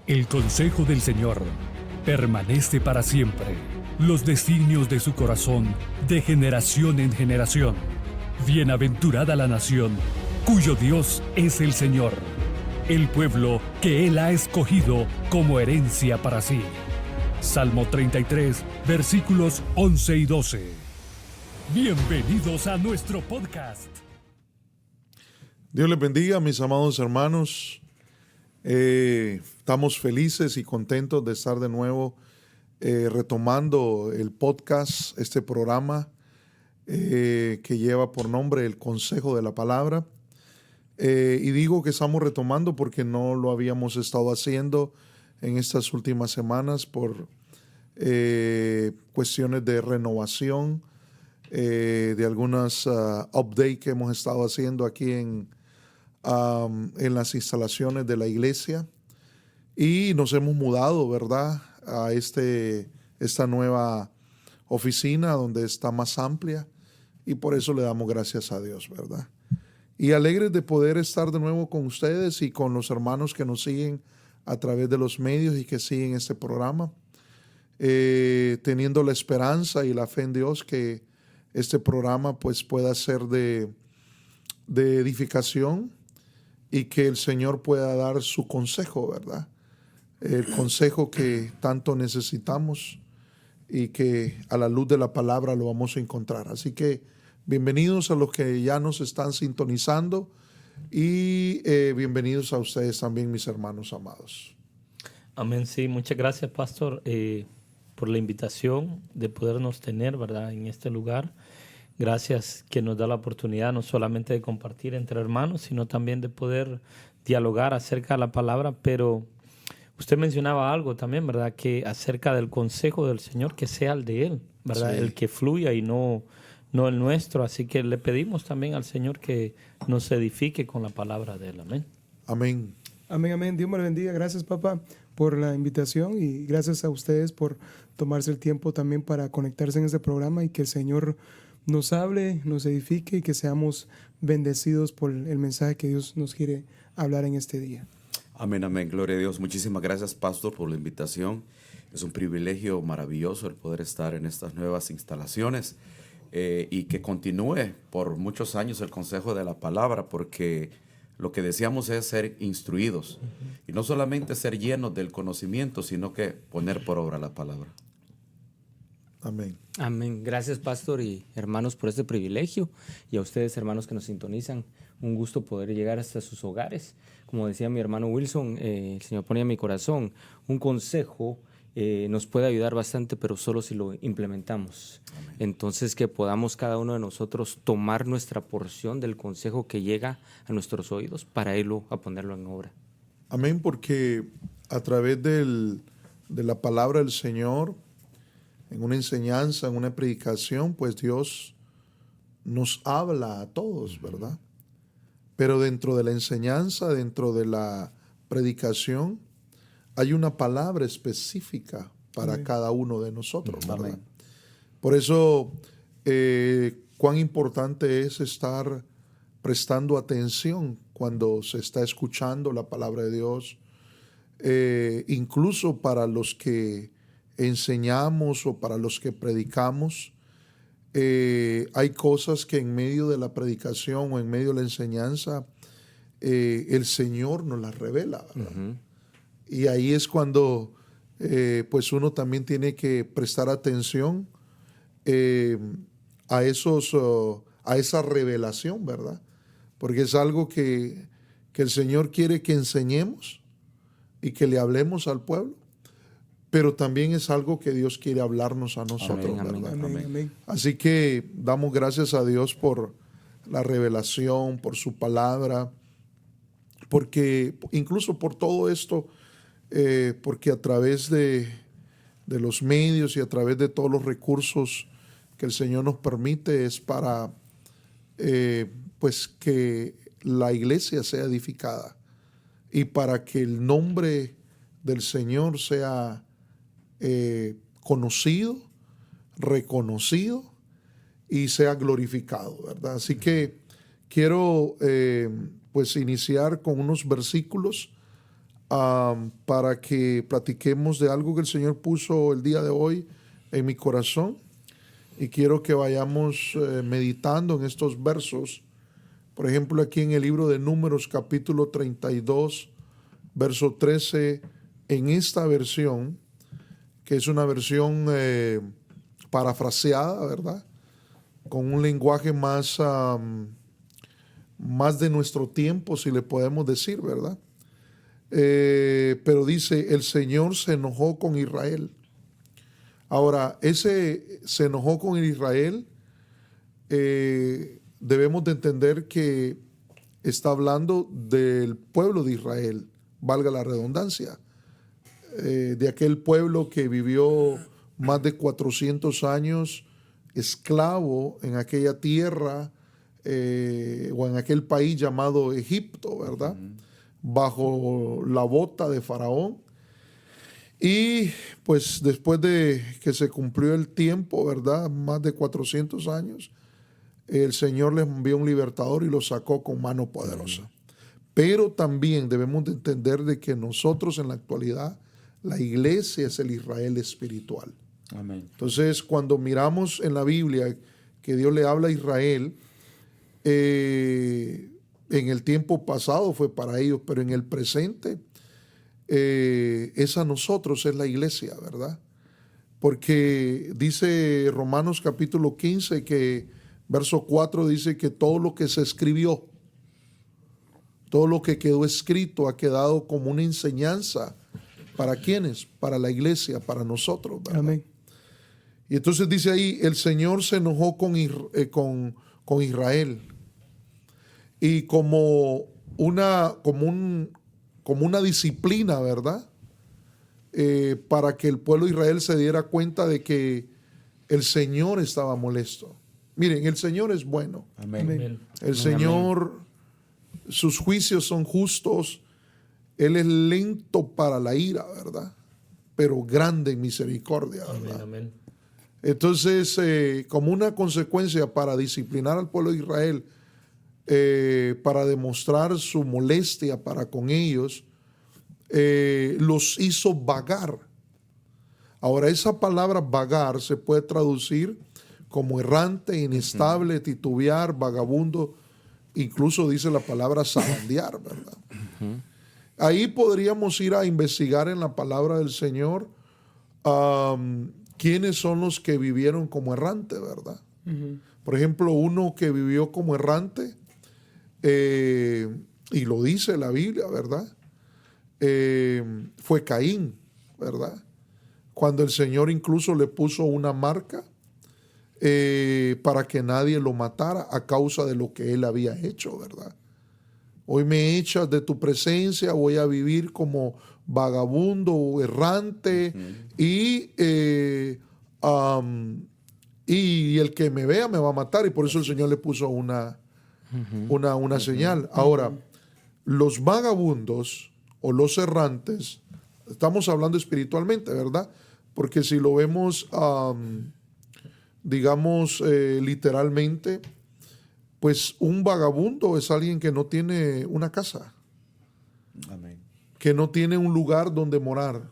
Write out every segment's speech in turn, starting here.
El consejo del Señor permanece para siempre. Los designios de su corazón de generación en generación. Bienaventurada la nación cuyo Dios es el Señor, el pueblo que Él ha escogido como herencia para sí. Salmo 33, versículos 11 y 12. Bienvenidos a nuestro podcast. Dios les bendiga, mis amados hermanos. Estamos felices y contentos de estar de nuevo retomando el podcast, este programa que lleva por nombre El Consejo de la Palabra. Y digo que estamos retomando porque no lo habíamos estado haciendo en estas últimas semanas por cuestiones de renovación, de algunas updates que hemos estado haciendo aquí en las instalaciones de la iglesia, y nos hemos mudado, ¿verdad?, a esta nueva oficina donde está más amplia, y por eso le damos gracias a Dios, ¿verdad? Y alegres de poder estar de nuevo con ustedes y con los hermanos que nos siguen a través de los medios y que siguen este programa, teniendo la esperanza y la fe en Dios que este programa pues pueda ser de edificación y que el Señor pueda dar su consejo, ¿verdad? El consejo que tanto necesitamos y que a la luz de la palabra lo vamos a encontrar. Así que bienvenidos a los que ya nos están sintonizando y bienvenidos a ustedes también, mis hermanos amados. Amén, sí. Muchas gracias, Pastor, por la invitación de podernos tener, ¿verdad?, en este lugar. Gracias que nos da la oportunidad no solamente de compartir entre hermanos, sino también de poder dialogar acerca de la palabra. Pero usted mencionaba algo también, ¿verdad?, que acerca del consejo del Señor, que sea el de Él, ¿verdad? Sí. El que fluya y no el nuestro. Así que le pedimos también al Señor que nos edifique con la palabra de Él. Amén. Amén. Amén, amén. Dios me lo bendiga. Gracias, papá, por la invitación y gracias a ustedes por tomarse el tiempo también para conectarse en este programa y que el Señor nos hable, nos edifique y que seamos bendecidos por el mensaje que Dios nos quiere hablar en este día. Amén, amén. Gloria a Dios. Muchísimas gracias, Pastor, por la invitación. Es un privilegio maravilloso el poder estar en estas nuevas instalaciones y que continúe por muchos años el consejo de la palabra, porque lo que deseamos es ser instruidos y no solamente ser llenos del conocimiento, sino que poner por obra la palabra. Amén. Amén. Gracias, Pastor y hermanos, por este privilegio. Y a ustedes, hermanos, que nos sintonizan, un gusto poder llegar hasta sus hogares. Como decía mi hermano Wilson, el Señor ponía en mi corazón, un consejo nos puede ayudar bastante, pero solo si lo implementamos. Amén. Entonces, que podamos cada uno de nosotros tomar nuestra porción del consejo que llega a nuestros oídos para irlo a ponerlo en obra. Amén, porque a través de la palabra del Señor, en una enseñanza, en una predicación, pues Dios nos habla a todos, ¿verdad? Pero dentro de la enseñanza, dentro de la predicación, hay una palabra específica para Amén. Cada uno de nosotros, ¿verdad? Amén. Por eso, cuán importante es estar prestando atención cuando se está escuchando la palabra de Dios, incluso para los que enseñamos o para los que predicamos. Hay cosas que en medio de la predicación o en medio de la enseñanza el Señor nos las revela, ¿verdad? Uh-huh. Y ahí es cuando pues uno también tiene que prestar atención a esa revelación, ¿verdad? Porque es algo que el Señor quiere que enseñemos y que le hablemos al pueblo, pero también es algo que Dios quiere hablarnos a nosotros, amén, ¿verdad? Amén, amén. Así que damos gracias a Dios por la revelación, por su palabra, porque incluso por todo esto, porque a través de los medios y a través de todos los recursos que el Señor nos permite es para pues que la iglesia sea edificada y para que el nombre del Señor sea conocido, reconocido y sea glorificado, ¿verdad? Así que quiero pues iniciar con unos versículos para que platiquemos de algo que el Señor puso el día de hoy en mi corazón. Y quiero que vayamos meditando en estos versos. Por ejemplo, aquí en el libro de Números, capítulo 32, verso 13, en esta versión, que es una versión parafraseada, ¿verdad? Con un lenguaje más de nuestro tiempo, si le podemos decir, ¿verdad? Pero dice, el Señor se enojó con Israel. Ahora, ese se enojó con Israel, debemos de entender que está hablando del pueblo de Israel, valga la redundancia, de aquel pueblo que vivió más de 400 años esclavo en aquella tierra o en aquel país llamado Egipto, ¿verdad? Bajo la bota de Faraón. Y pues después de que se cumplió el tiempo, ¿verdad? Más de 400 años, el Señor les envió un libertador y los sacó con mano poderosa. Pero también debemos de entender de que nosotros en la actualidad, la iglesia es el Israel espiritual. Amén. Entonces, cuando miramos en la Biblia que Dios le habla a Israel, en el tiempo pasado fue para ellos, pero en el presente es a nosotros, es la iglesia, ¿verdad? Porque dice Romanos capítulo 15 que verso 4 dice que todo lo que se escribió, todo lo que quedó escrito ha quedado como una enseñanza. ¿Para quiénes? Para la iglesia, para nosotros, ¿verdad? Amén. Y entonces dice ahí, el Señor se enojó con Israel. Y como una disciplina, ¿verdad? Para que el pueblo de Israel se diera cuenta de que el Señor estaba molesto. Miren, el Señor es bueno. Amén. Amén. El Señor, sus juicios son justos. Él es lento para la ira, ¿verdad? Pero grande en misericordia, ¿verdad? Amén, amén. Entonces, como una consecuencia para disciplinar al pueblo de Israel, para demostrar su molestia para con ellos, los hizo vagar. Ahora, esa palabra vagar se puede traducir como errante, inestable, titubear, vagabundo, incluso dice la palabra zarandear, ¿verdad? Ahí podríamos ir a investigar en la palabra del Señor quiénes son los que vivieron como errante, ¿verdad? Por ejemplo, uno que vivió como errante, y lo dice la Biblia, ¿verdad? Fue Caín, ¿verdad? Cuando el Señor incluso le puso una marca para que nadie lo matara a causa de lo que él había hecho, ¿verdad? Hoy me echas de tu presencia, voy a vivir como vagabundo o errante y el que me vea me va a matar, y por eso el Señor le puso una señal. Ahora, los vagabundos o los errantes, estamos hablando espiritualmente, ¿verdad? Porque si lo vemos, digamos, literalmente, pues un vagabundo es alguien que no tiene una casa. Amén. Que no tiene un lugar donde morar.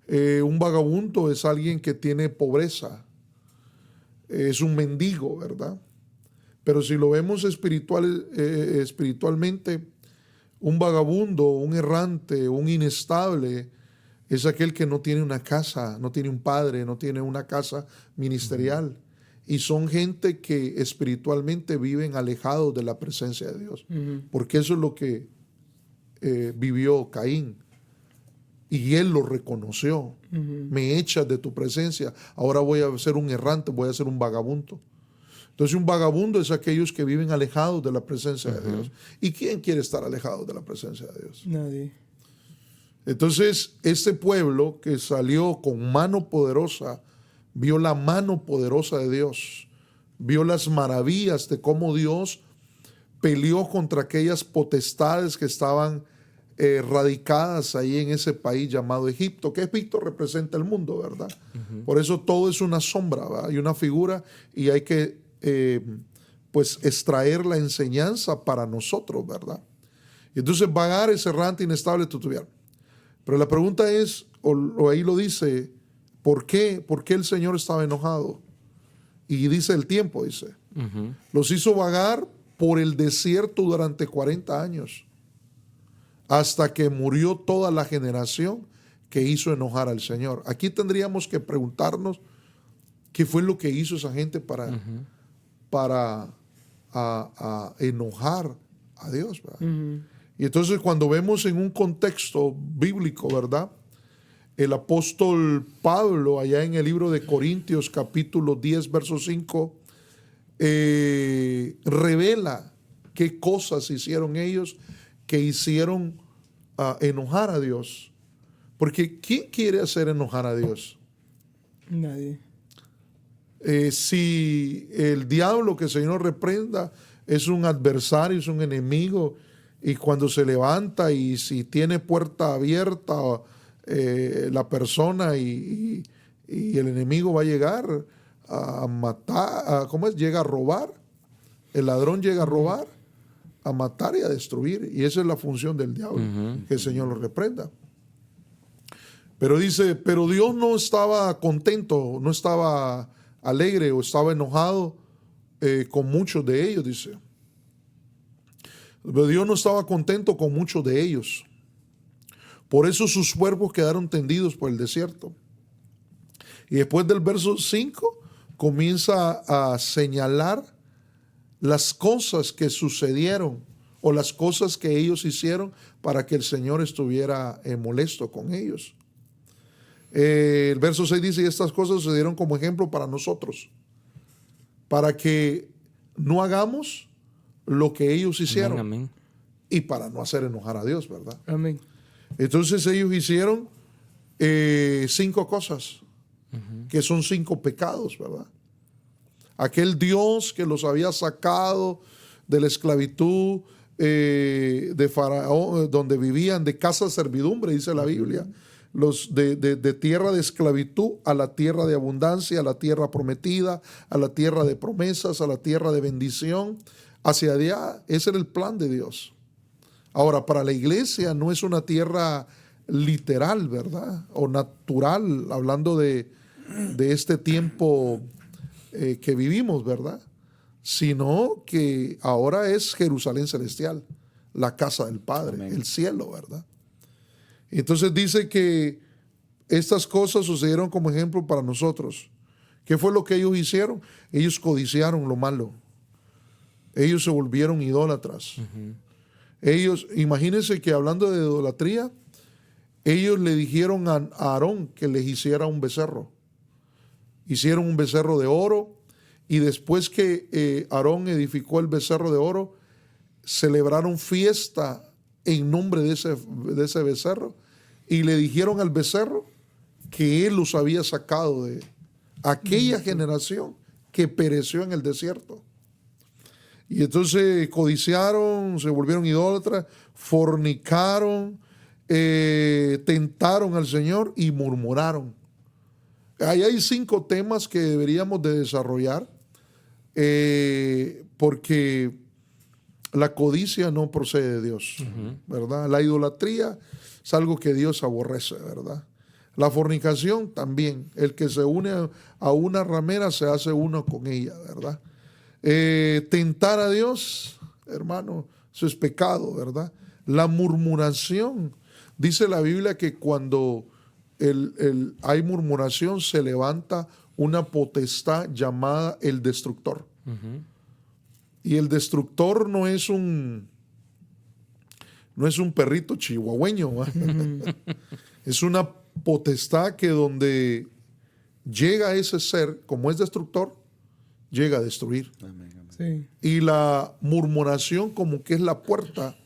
Un vagabundo es alguien que tiene pobreza. Es un mendigo, ¿verdad? Pero si lo vemos espiritualmente, un vagabundo, un errante, un inestable, es aquel que no tiene una casa, no tiene un padre, no tiene una casa ministerial. Y son gente que espiritualmente viven alejados de la presencia de Dios. Porque eso es lo que vivió Caín. Y él lo reconoció. Me echas de tu presencia, ahora voy a ser un errante, voy a ser un vagabundo. Entonces un vagabundo es aquellos que viven alejados de la presencia de Dios. ¿Y quién quiere estar alejado de la presencia de Dios? Nadie. Entonces este pueblo que salió con mano poderosa, vio la mano poderosa de Dios, vio las maravillas de cómo Dios peleó contra aquellas potestades que estaban radicadas ahí en ese país llamado Egipto, que Egipto representa el mundo, ¿verdad? Por eso todo es una sombra, ¿verdad? Y una figura, y hay que pues extraer la enseñanza para nosotros, ¿verdad? Y entonces vagares, errantes, inestables titubearon. Pero la pregunta es, o ahí lo dice, ¿por qué? ¿Por qué el Señor estaba enojado? Y dice el tiempo, dice. Los hizo vagar por el desierto durante 40 años, hasta que murió toda la generación que hizo enojar al Señor. Aquí tendríamos que preguntarnos qué fue lo que hizo esa gente para enojar a Dios, ¿verdad? Y entonces cuando vemos en un contexto bíblico, ¿verdad? El apóstol Pablo, allá en el libro de Corintios, capítulo 10, verso 5, revela qué cosas hicieron ellos que hicieron enojar a Dios. Porque ¿quién quiere hacer enojar a Dios? Nadie. Si el diablo, que el Señor reprenda, es un adversario, es un enemigo, y cuando se levanta y si tiene puerta abierta la persona y el enemigo va a llegar a matar, ¿cómo es? Llega a robar, el ladrón llega a robar, a matar y a destruir, y esa es la función del diablo, que el Señor lo reprenda. Pero dice, pero Dios no estaba contento, no estaba alegre o estaba enojado con muchos de ellos, dice. Pero Dios no estaba contento con muchos de ellos. Por eso sus cuerpos quedaron tendidos por el desierto. Y después del verso 5 comienza a señalar las cosas que sucedieron o las cosas que ellos hicieron para que el Señor estuviera molesto con ellos. El verso 6 dice, y estas cosas sucedieron como ejemplo para nosotros, para que no hagamos lo que ellos hicieron. Amén, amén. Y para no hacer enojar a Dios, ¿verdad? Amén. Entonces ellos hicieron 5 cosas, que son 5 pecados, ¿verdad? Aquel Dios que los había sacado de la esclavitud de Faraón, donde vivían, de casa de servidumbre, dice la Biblia, los de tierra de esclavitud a la tierra de abundancia, a la tierra prometida, a la tierra de promesas, a la tierra de bendición, hacia allá. Ese era el plan de Dios. Ahora, para la iglesia no es una tierra literal, ¿verdad? O natural, hablando de este tiempo que vivimos, ¿verdad? Sino que ahora es Jerusalén celestial, la casa del Padre, amén, el cielo, ¿verdad? Entonces dice que estas cosas sucedieron como ejemplo para nosotros. ¿Qué fue lo que ellos hicieron? Ellos codiciaron lo malo. Ellos se volvieron idólatras. Ellos, imagínense que hablando de idolatría, ellos le dijeron a Aarón que les hiciera un becerro. Hicieron un becerro de oro, y después que Aarón edificó el becerro de oro, celebraron fiesta en nombre de ese becerro, y le dijeron al becerro que él los había sacado de aquella generación que pereció en el desierto. Y entonces codiciaron, se volvieron idólatras, fornicaron, tentaron al Señor y murmuraron. Ahí hay 5 temas que deberíamos de desarrollar, porque la codicia no procede de Dios, ¿verdad? La idolatría es algo que Dios aborrece, ¿verdad? La fornicación también. El que se une a una ramera se hace uno con ella, ¿verdad? Tentar a Dios, hermano, eso es pecado, ¿verdad? La murmuración. Dice la Biblia que cuando hay murmuración se levanta una potestad llamada el destructor. Y el destructor no es un perrito chihuahueño, es una potestad que donde llega ese ser, como es destructor, llega a destruir. Amén, amén. Sí. Y la murmuración como que es la puerta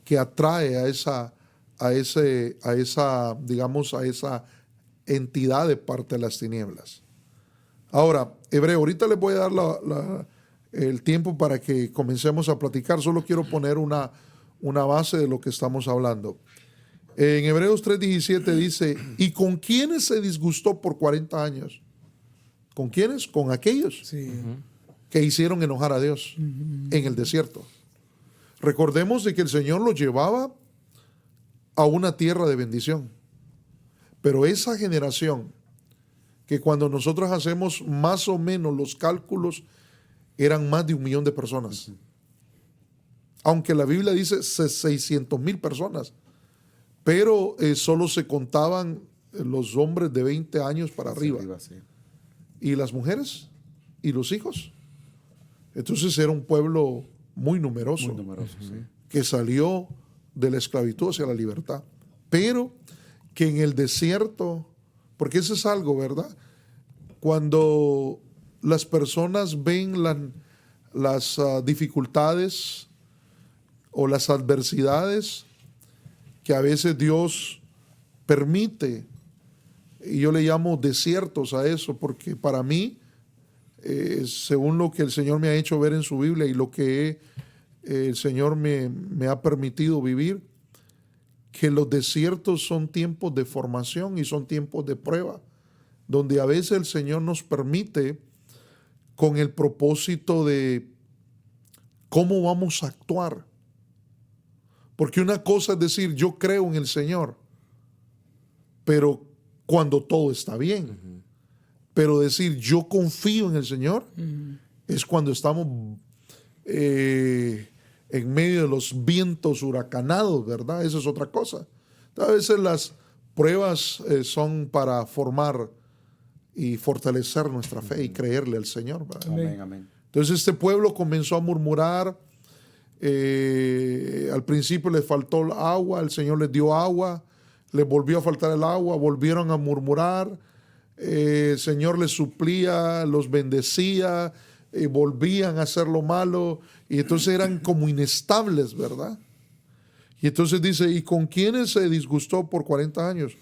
que atrae a esa entidad de parte de las tinieblas. Ahora, Hebreo, ahorita les voy a dar el tiempo para que comencemos a platicar. Solo quiero poner una base de lo que estamos hablando. En Hebreos 3:17 dice, ¿y con quiénes se disgustó por 40 años? ¿Con quiénes? Con aquellos Sí. que hicieron enojar a Dios en el desierto. Recordemos de que el Señor los llevaba a una tierra de bendición. Pero esa generación, que cuando nosotros hacemos más o menos los cálculos, eran más de 1 millón de personas. Aunque la Biblia dice 600,000 personas, pero solo se contaban los hombres de 20 años para arriba. Sí. Y las mujeres y los hijos. Entonces era un pueblo muy numeroso, Muy numeroso, sí. que salió de la esclavitud hacia la libertad. Pero que en el desierto, porque eso es algo, ¿verdad? Cuando las personas ven las dificultades o las adversidades que a veces Dios permite, y yo le llamo desiertos a eso, porque para mí, según lo que el Señor me ha hecho ver en su Biblia y lo que el Señor me ha permitido vivir, que los desiertos son tiempos de formación y son tiempos de prueba, donde a veces el Señor nos permite con el propósito de cómo vamos a actuar. Porque una cosa es decir, yo creo en el Señor, pero cuando todo está bien. Pero decir, yo confío en el Señor, es cuando estamos en medio de los vientos huracanados, ¿verdad? Esa es otra cosa. A veces las pruebas son para formar y fortalecer nuestra fe y creerle al Señor, ¿verdad? Amén, amén. Entonces este pueblo comenzó a murmurar. Al principio les faltó el agua, el Señor les dio agua, les volvió a faltar el agua, volvieron a murmurar. El Señor les suplía, los bendecía, volvían a hacer lo malo, y entonces eran como inestables, ¿verdad? Y entonces dice, ¿y con quiénes se disgustó por 40 años?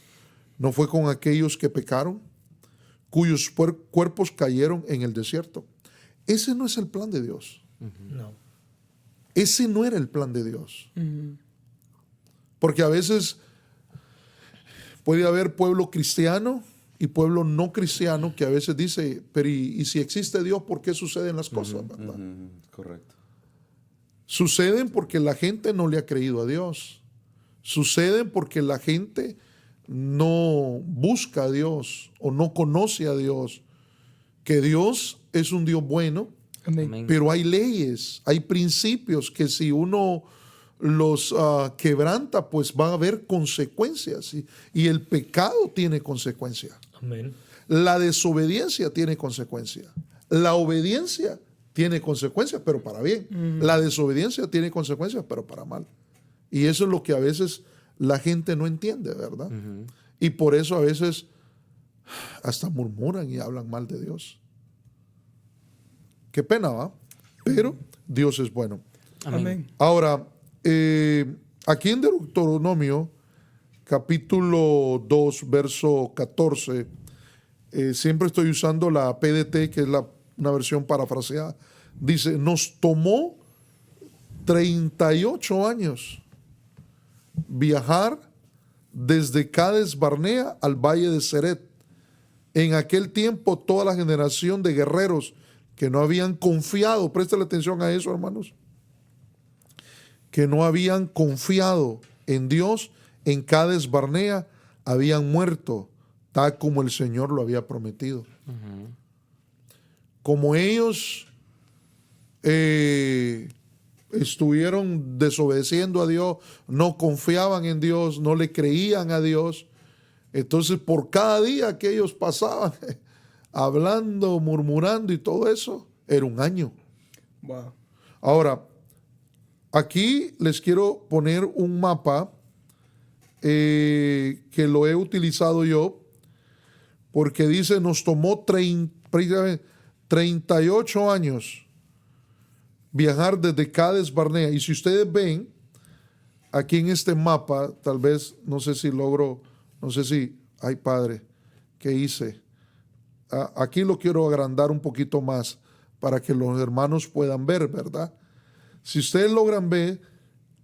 ¿No fue con aquellos que pecaron, cuyos cuerpos cayeron en el desierto? Ese no es el plan de Dios. No. Ese no era el plan de Dios. Porque a veces puede haber pueblo cristiano y pueblo no cristiano que a veces dice, pero y si existe Dios, ¿por qué suceden las cosas? ¿Verdad? Correcto. Suceden porque la gente no le ha creído a Dios. Suceden porque la gente no busca a Dios o no conoce a Dios. Que Dios es un Dios bueno, Amén. pero hay leyes, hay principios que si uno los quebranta, pues va a haber consecuencias. Y el pecado tiene consecuencias. Amén. La desobediencia tiene consecuencias. La obediencia tiene consecuencias, pero para bien. La desobediencia tiene consecuencias, pero para mal. Y eso es lo que a veces la gente no entiende, ¿verdad? Y por eso a veces hasta murmuran y hablan mal de Dios. Qué pena, ¿va? Pero Dios es bueno. Amén. Ahora, aquí en Deuteronomio, capítulo 2, verso 14, siempre estoy usando la PDT, que es una versión parafraseada. Dice, nos tomó 38 años viajar desde Cades Barnea al valle de Ceret. En aquel tiempo toda la generación de guerreros que no habían confiado, préstale atención a eso, hermanos, que no habían confiado en Dios, en Cades Barnea, habían muerto, tal como el Señor lo había prometido. Como ellos estuvieron desobedeciendo a Dios, no confiaban en Dios, no le creían a Dios, entonces por cada día que ellos pasaban hablando, murmurando y todo eso, era un año. Wow. Ahora, aquí les quiero poner un mapa que lo he utilizado yo, porque dice, nos tomó 38 años viajar desde Cades Barnea. Y si ustedes ven, aquí en este mapa, tal vez, no sé si logro, no sé si, ay padre, ¿qué hice? Aquí lo quiero agrandar un poquito más para que los hermanos puedan ver, ¿verdad? Si ustedes logran ver,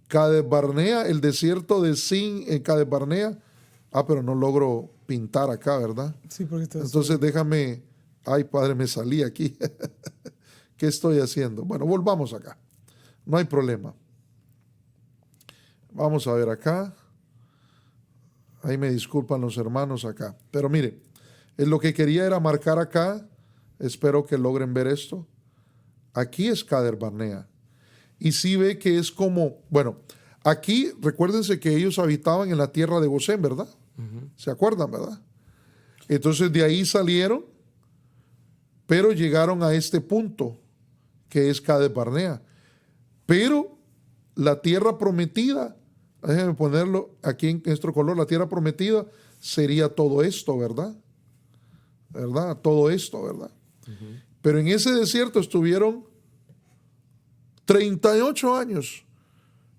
Cades Barnea, el desierto de Sin en Cades Barnea, pero no logro pintar acá, ¿verdad? Sí, porque Entonces déjame, ay padre, me salí aquí. ¿Qué estoy haciendo? Bueno, volvamos acá. No hay problema. Vamos a ver acá. Ahí me disculpan los hermanos acá. Pero mire, lo que quería era marcar acá. Espero que logren ver esto. Aquí es Cades Barnea. Y sí ve que es como, bueno, aquí recuérdense que ellos habitaban en la tierra de Gosén, ¿verdad? ¿Se acuerdan, verdad? Entonces de ahí salieron, pero llegaron a este punto, que es Cades Barnea. Pero la tierra prometida, déjenme ponerlo aquí en nuestro color, la tierra prometida sería todo esto, ¿verdad? ¿Verdad? Todo esto, ¿verdad? Pero en ese desierto estuvieron 38 años.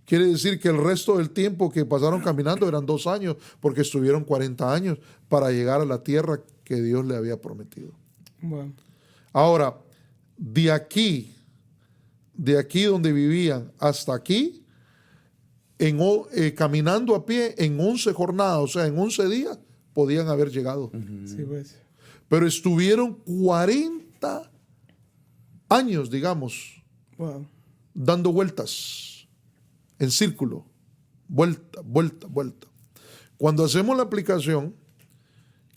Quiere decir que el resto del tiempo que pasaron caminando eran 2 años, porque estuvieron 40 años para llegar a la tierra que Dios le había prometido. Wow. Ahora, de aquí donde vivían hasta aquí, caminando a pie en 11 jornadas, o sea, en 11 días, podían haber llegado. Sí, pues. Pero estuvieron 40 años, digamos, Wow. dando vueltas en círculo, vuelta, vuelta, vuelta. Cuando hacemos la aplicación,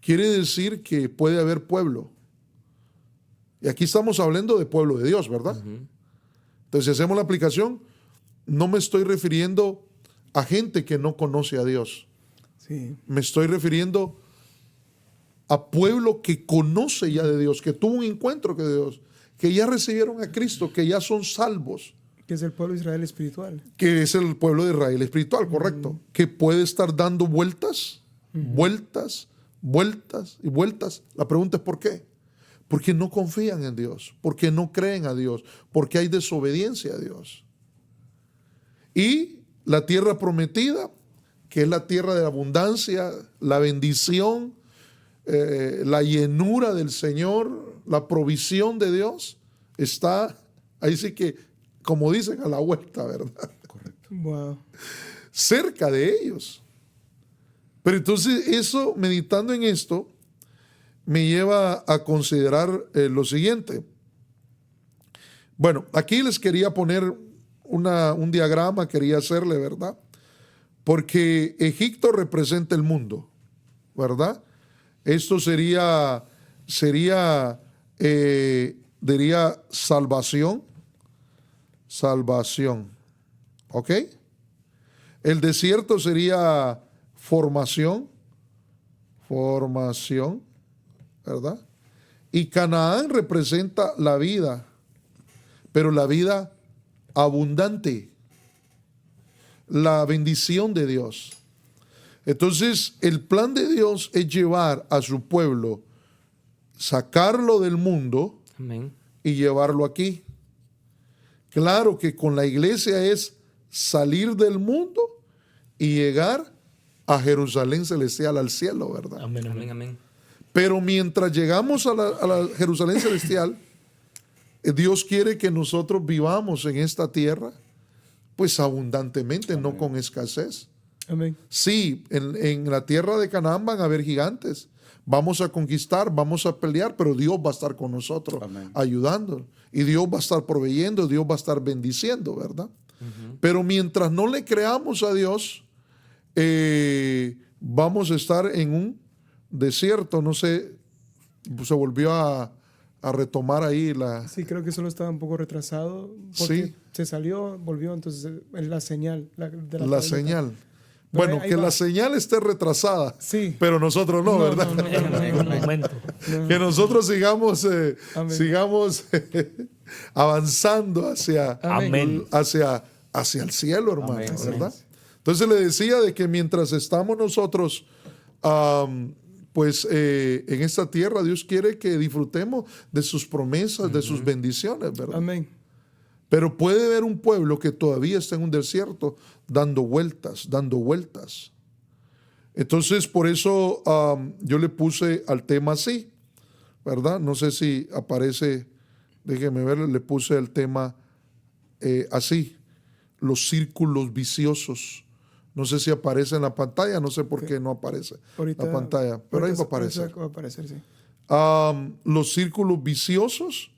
quiere decir que puede haber pueblo. Y aquí estamos hablando de pueblo de Dios, ¿verdad? Entonces, si hacemos la aplicación, no me estoy refiriendo a gente que no conoce a Dios. Sí. Me estoy refiriendo a pueblo que conoce ya de Dios, que tuvo un encuentro con Dios, que ya recibieron a Cristo, que ya son salvos. Que es el pueblo de Israel espiritual. Que es el pueblo de Israel espiritual, correcto. Que puede estar dando vueltas, vueltas, vueltas y vueltas. La pregunta es ¿por qué? Porque no confían en Dios, porque no creen a Dios, porque hay desobediencia a Dios. Y la tierra prometida, que es la tierra de la abundancia, la bendición, la llenura del Señor, la provisión de Dios, está ahí sí que, como dicen, a la vuelta, ¿verdad? Correcto. Wow. Cerca de ellos. Pero entonces eso, meditando en esto, me lleva a considerar lo siguiente. Bueno, aquí les quería poner un diagrama, quería hacerle, ¿verdad? Porque Egipto representa el mundo, ¿verdad? Esto diría salvación, ¿ok? El desierto sería formación, ¿verdad? Y Canaán representa la vida, pero la vida abundante, la bendición de Dios. Entonces, el plan de Dios es llevar a su pueblo, sacarlo del mundo. Amén. Y llevarlo aquí. Claro que con la iglesia es salir del mundo y llegar a Jerusalén celestial, al cielo, ¿verdad? Amén, amén. Amén, amén. Pero mientras llegamos a la Jerusalén celestial, Dios quiere que nosotros vivamos en esta tierra, pues abundantemente, no con escasez. Amén. Sí, en la tierra de Canaán van a haber gigantes. Vamos a conquistar, vamos a pelear, pero Dios va a estar con nosotros, ayudando. Y Dios va a estar proveyendo, Dios va a estar bendiciendo, ¿verdad? Pero mientras no le creamos a Dios, vamos a estar en un desierto. No sé, se volvió a retomar ahí la... Sí, creo que solo estaba un poco retrasado porque Sí. se salió, volvió, entonces es la señal. De la La tableta. señal. Pero Bueno, ahí que va. la señal esté retrasada, Sí. pero nosotros no, ¿verdad? En un momento. Que nosotros sigamos, Amén. avanzando hacia Amén. el cielo, hermano, Amén. ¿verdad? Entonces le decía de que mientras estamos nosotros, en esta tierra, Dios quiere que disfrutemos de sus promesas, de sus bendiciones, ¿verdad? Amén. Pero puede haber un pueblo que todavía está en un desierto dando vueltas. Entonces, por eso yo le puse al tema así, ¿verdad? No sé si aparece, déjeme ver, le puse el tema así, los círculos viciosos. No sé si aparece en la pantalla, no sé por qué no aparece Ahorita, la pantalla, pero ahí va a aparecer. Va a aparecer, sí. Los círculos viciosos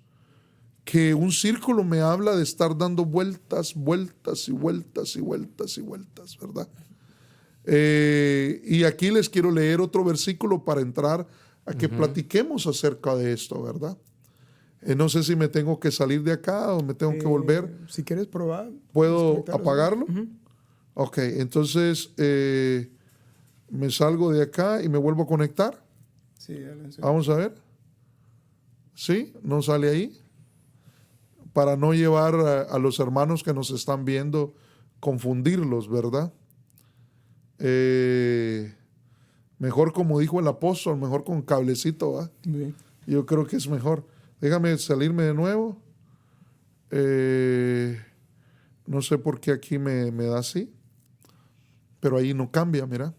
que un círculo me habla de estar dando vueltas, vueltas y vueltas y vueltas y vueltas, ¿verdad? Y aquí les quiero leer otro versículo para entrar a que platiquemos acerca de esto, ¿verdad? No sé si me tengo que salir de acá o me tengo que volver. Si quieres probar. ¿Puedo apagarlo? Ok, entonces me salgo de acá y me vuelvo a conectar. Sí, Vamos a ver. ¿Sí? ¿No sale ahí? Para no llevar a los hermanos que nos están viendo, confundirlos, ¿verdad? Mejor, como dijo el apóstol, mejor con cablecito, ¿va? Bien. Yo creo que es mejor. Déjame salirme de nuevo. No sé por qué aquí me da así, pero ahí no cambia, mira.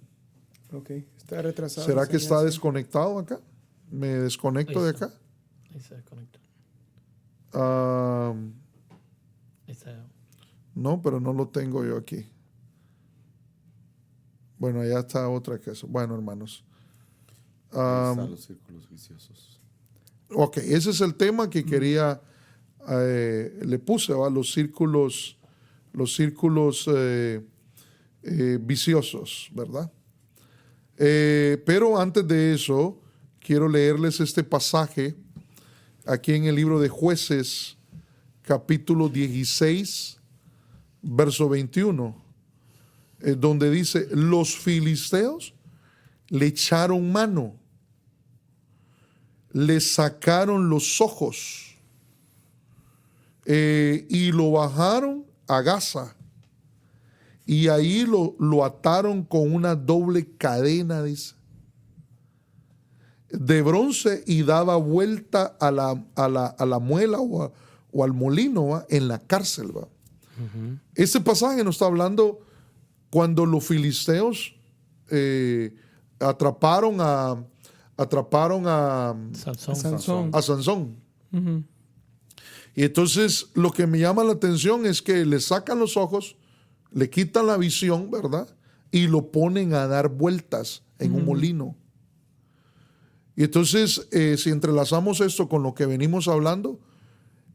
Ok, está retrasado. ¿Será que está señal, sí. desconectado acá? ¿Me desconecto Ahí de está. acá? Ahí se desconectó. Ah, Ahí está. no, pero no lo tengo yo aquí. Bueno, allá está otra que eso. Bueno, hermanos. Ahí están los círculos viciosos. Ok, ese es el tema que quería, le puse, ¿va? Los círculos viciosos, ¿verdad? Pero antes de eso, quiero leerles este pasaje aquí en el libro de Jueces, capítulo 16, verso 21, donde dice, los filisteos le echaron mano, le sacaron los ojos y lo bajaron a Gaza. Y ahí lo ataron con una doble cadena, dice, de bronce, y daba vuelta a la muela o al molino, ¿va? En la cárcel. ¿Va? Este pasaje nos está hablando cuando los filisteos atraparon a Sansón. Ujú. Y entonces lo que me llama la atención es que le sacan los ojos, le quitan la visión, ¿verdad? Y lo ponen a dar vueltas en un molino. Y entonces, si entrelazamos esto con lo que venimos hablando,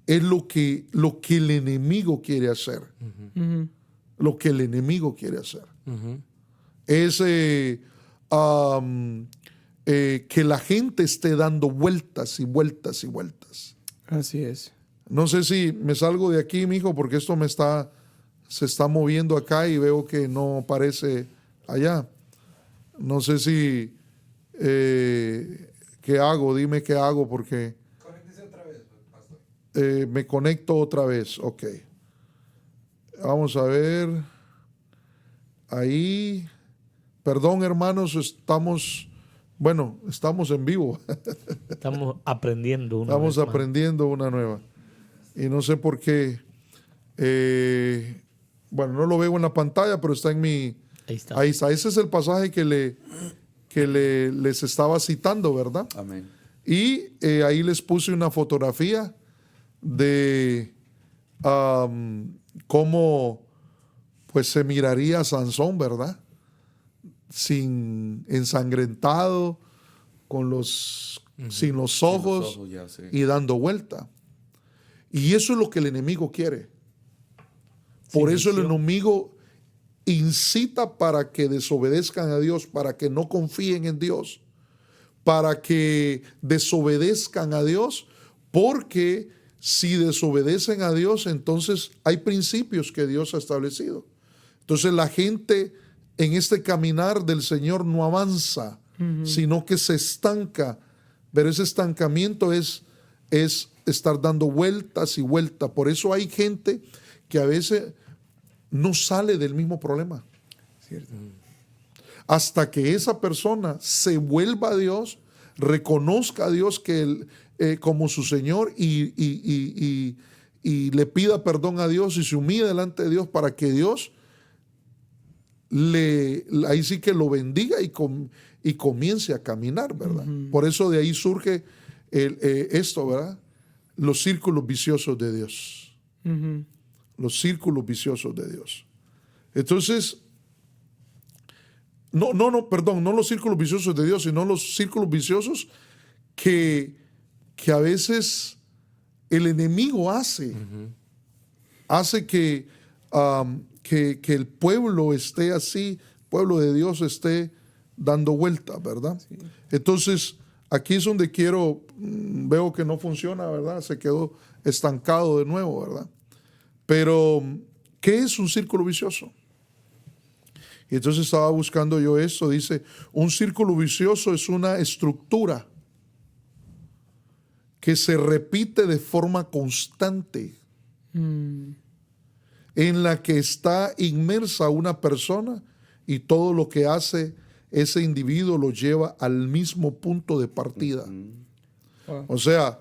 es lo que el enemigo quiere hacer. Ujú. Lo que el enemigo quiere hacer. Es que la gente esté dando vueltas y vueltas y vueltas. Así es. No sé si me salgo de aquí, mijo, porque esto se está moviendo acá y veo que no aparece allá. No sé si ¿qué hago? Dime qué hago, porque Conéctese otra vez, pastor. me conecto otra vez. Ok. Vamos a ver. Ahí. Perdón, hermanos, estamos en vivo. Estamos aprendiendo una Estamos vez más. aprendiendo una nueva. Y no sé por qué. No lo veo en la pantalla, pero está en mi... Ahí está. Ahí está. Ese es el pasaje que les estaba citando, ¿verdad? Amén. Y ahí les puse una fotografía de cómo pues se miraría Sansón, ¿verdad? Sin ensangrentado, sin los ojos, ya, sí. y dando vuelta. Y eso es lo que el enemigo quiere. Por eso el enemigo incita para que desobedezcan a Dios, para que no confíen en Dios, para que desobedezcan a Dios, porque si desobedecen a Dios, entonces hay principios que Dios ha establecido. Entonces la gente en este caminar del Señor no avanza, sino que se estanca. Pero ese estancamiento es estar dando vueltas y vueltas. Por eso hay gente que a veces no sale del mismo problema. Cierto. Hasta que esa persona se vuelva a Dios, reconozca a Dios como su Señor y le pida perdón a Dios y se humille delante de Dios para que Dios ahí sí que lo bendiga y comience a caminar, ¿verdad? Por eso de ahí surge esto, ¿verdad? Los círculos viciosos de Dios. Ujú. Los círculos viciosos de Dios. Entonces, no los círculos viciosos de Dios, sino los círculos viciosos que a veces el enemigo hace que el pueblo esté así, pueblo de Dios esté dando vuelta, ¿verdad? Sí. Entonces, aquí es donde veo que no funciona, ¿verdad? Se quedó estancado de nuevo, ¿verdad? Pero, ¿qué es un círculo vicioso? Y entonces estaba buscando yo esto, dice, un círculo vicioso es una estructura que se repite de forma constante, en la que está inmersa una persona y todo lo que hace ese individuo lo lleva al mismo punto de partida. O sea,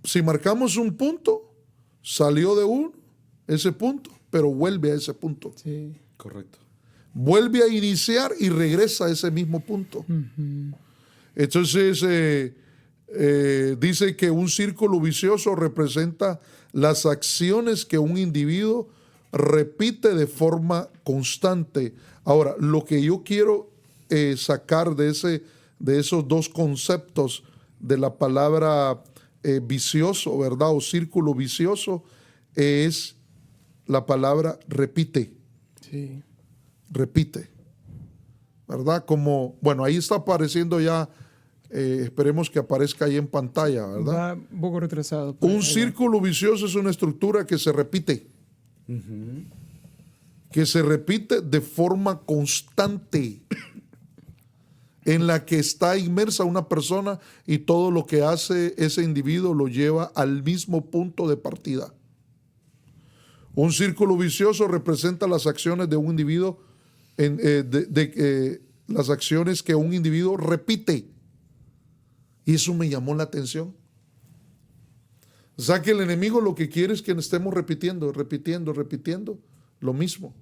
si marcamos un punto, salió de ese punto, pero vuelve a ese punto. Sí. Correcto. Vuelve a iniciar y regresa a ese mismo punto. Entonces, dice que un círculo vicioso representa las acciones que un individuo repite de forma constante. Ahora, lo que yo quiero sacar de esos dos conceptos de la palabra vicioso, ¿verdad? O círculo vicioso, es la palabra repite. Sí. Repite. ¿Verdad? Como, bueno, ahí está apareciendo ya, esperemos que aparezca ahí en pantalla, ¿verdad? Va un poco retrasado. Un círculo vicioso es una estructura que se repite. Que se repite de forma constante, en la que está inmersa una persona y todo lo que hace ese individuo lo lleva al mismo punto de partida. Un círculo vicioso representa las acciones de un individuo, las acciones que un individuo repite. Y eso me llamó la atención. O sea que el enemigo lo que quiere es que estemos repitiendo lo mismo.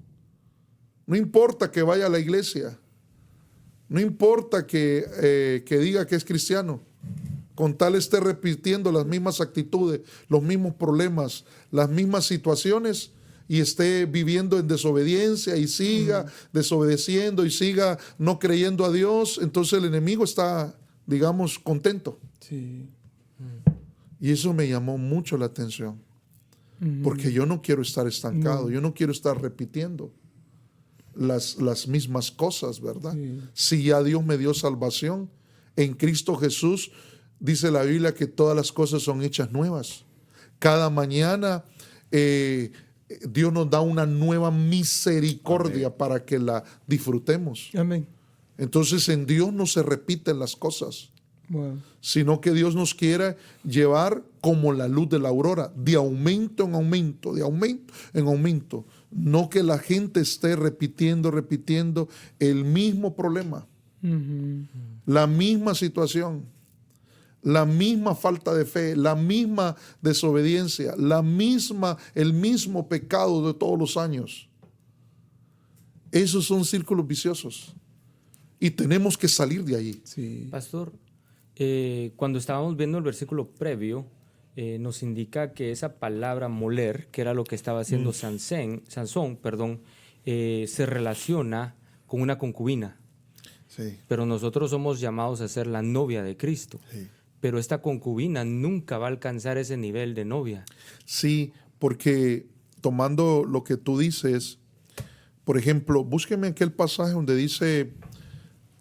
No importa que vaya a la iglesia, no importa que diga que es cristiano, con tal esté repitiendo las mismas actitudes, los mismos problemas, las mismas situaciones, y esté viviendo en desobediencia y siga desobedeciendo y siga no creyendo a Dios, entonces el enemigo está, digamos, contento. Sí. Y eso me llamó mucho la atención, porque yo no quiero estar estancado, yo no quiero estar repitiendo las mismas cosas, ¿verdad? Sí. Si ya Dios me dio salvación, en Cristo Jesús, dice la Biblia que todas las cosas son hechas nuevas. Cada mañana Dios nos da una nueva misericordia para que la disfrutemos. Amén. Entonces en Dios no se repiten las cosas, sino que Dios nos quiere llevar como la luz de la aurora, de aumento en aumento, de aumento en aumento. No que la gente esté repitiendo el mismo problema, la misma situación, la misma falta de fe, la misma desobediencia, el mismo pecado de todos los años. Esos son círculos viciosos y tenemos que salir de allí. Sí. Pastor, cuando estábamos viendo el versículo previo, nos indica que esa palabra moler, que era lo que estaba haciendo Sansón, se relaciona con una concubina. Sí. Pero nosotros somos llamados a ser la novia de Cristo. Sí. Pero esta concubina nunca va a alcanzar ese nivel de novia. Sí, porque tomando lo que tú dices, por ejemplo, búsqueme aquel pasaje donde dice,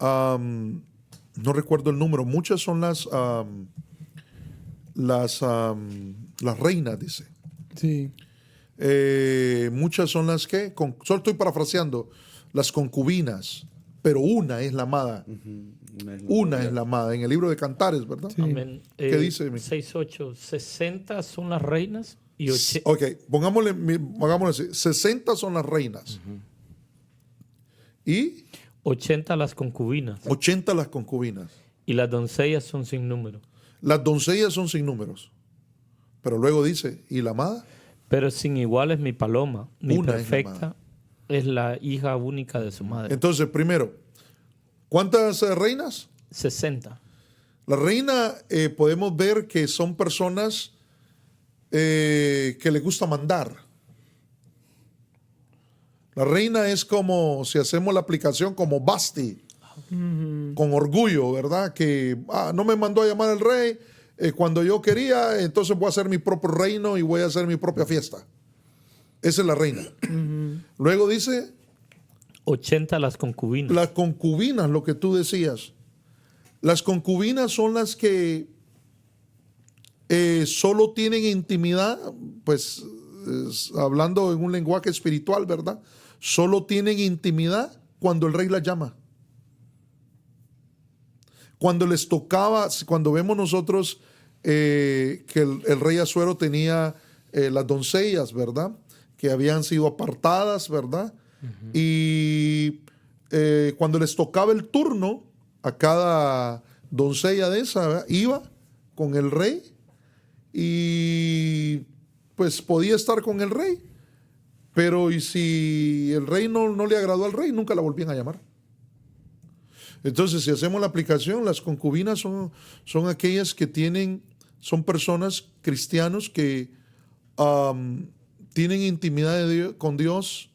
no recuerdo el número, muchas son las reinas, dice. Sí. Muchas son las que, solo estoy parafraseando, las concubinas, pero una es la amada. Una es la amada, en el libro de Cantares, ¿verdad? Sí. Amén. ¿Qué dice? 6:8, 60 son las reinas y 80. Ok, pongámosle así, 60 son las reinas. Y 80 las concubinas. 80 las concubinas. Y las doncellas son sin número. Las doncellas son sin números. Pero luego dice, ¿y la amada? Pero sin igual es mi paloma. Mi Una perfecta es la hija única de su madre. Entonces, primero, ¿cuántas reinas? 60. La reina podemos ver que son personas que les gusta mandar. La reina es como, si hacemos la aplicación, como Basti, con orgullo, ¿verdad? Que no me mandó a llamar el rey, cuando yo quería, entonces voy a hacer mi propio reino y voy a hacer mi propia fiesta. Esa es la reina. Luego dice 80 las concubinas. las concubinas, lo que tú decías. Las concubinas son las que solo tienen intimidad, pues hablando en un lenguaje espiritual, ¿verdad? Solo tienen intimidad cuando el rey las llama. Cuando les tocaba, cuando vemos nosotros que el rey Asuero tenía las doncellas, ¿verdad? Que habían sido apartadas, ¿verdad? Y cuando les tocaba el turno a cada doncella de esa, ¿verdad? Iba con el rey y pues podía estar con el rey, pero y si el rey no le agradó al rey, nunca la volvían a llamar. Entonces, si hacemos la aplicación, las concubinas son aquellas que son personas cristianos que tienen intimidad con Dios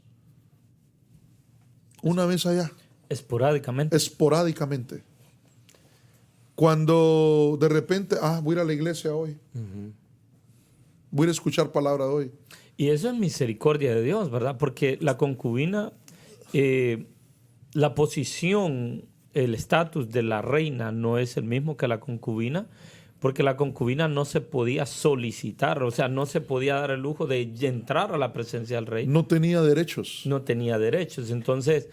una vez allá. Esporádicamente. Cuando de repente, voy a ir a la iglesia hoy. Voy a ir a escuchar palabra hoy. Y eso es misericordia de Dios, ¿verdad? Porque la concubina, la posición, el estatus de la reina no es el mismo que la concubina, porque la concubina no se podía solicitar, o sea, no se podía dar el lujo de entrar a la presencia del rey. No tenía derechos. No tenía derechos. Entonces,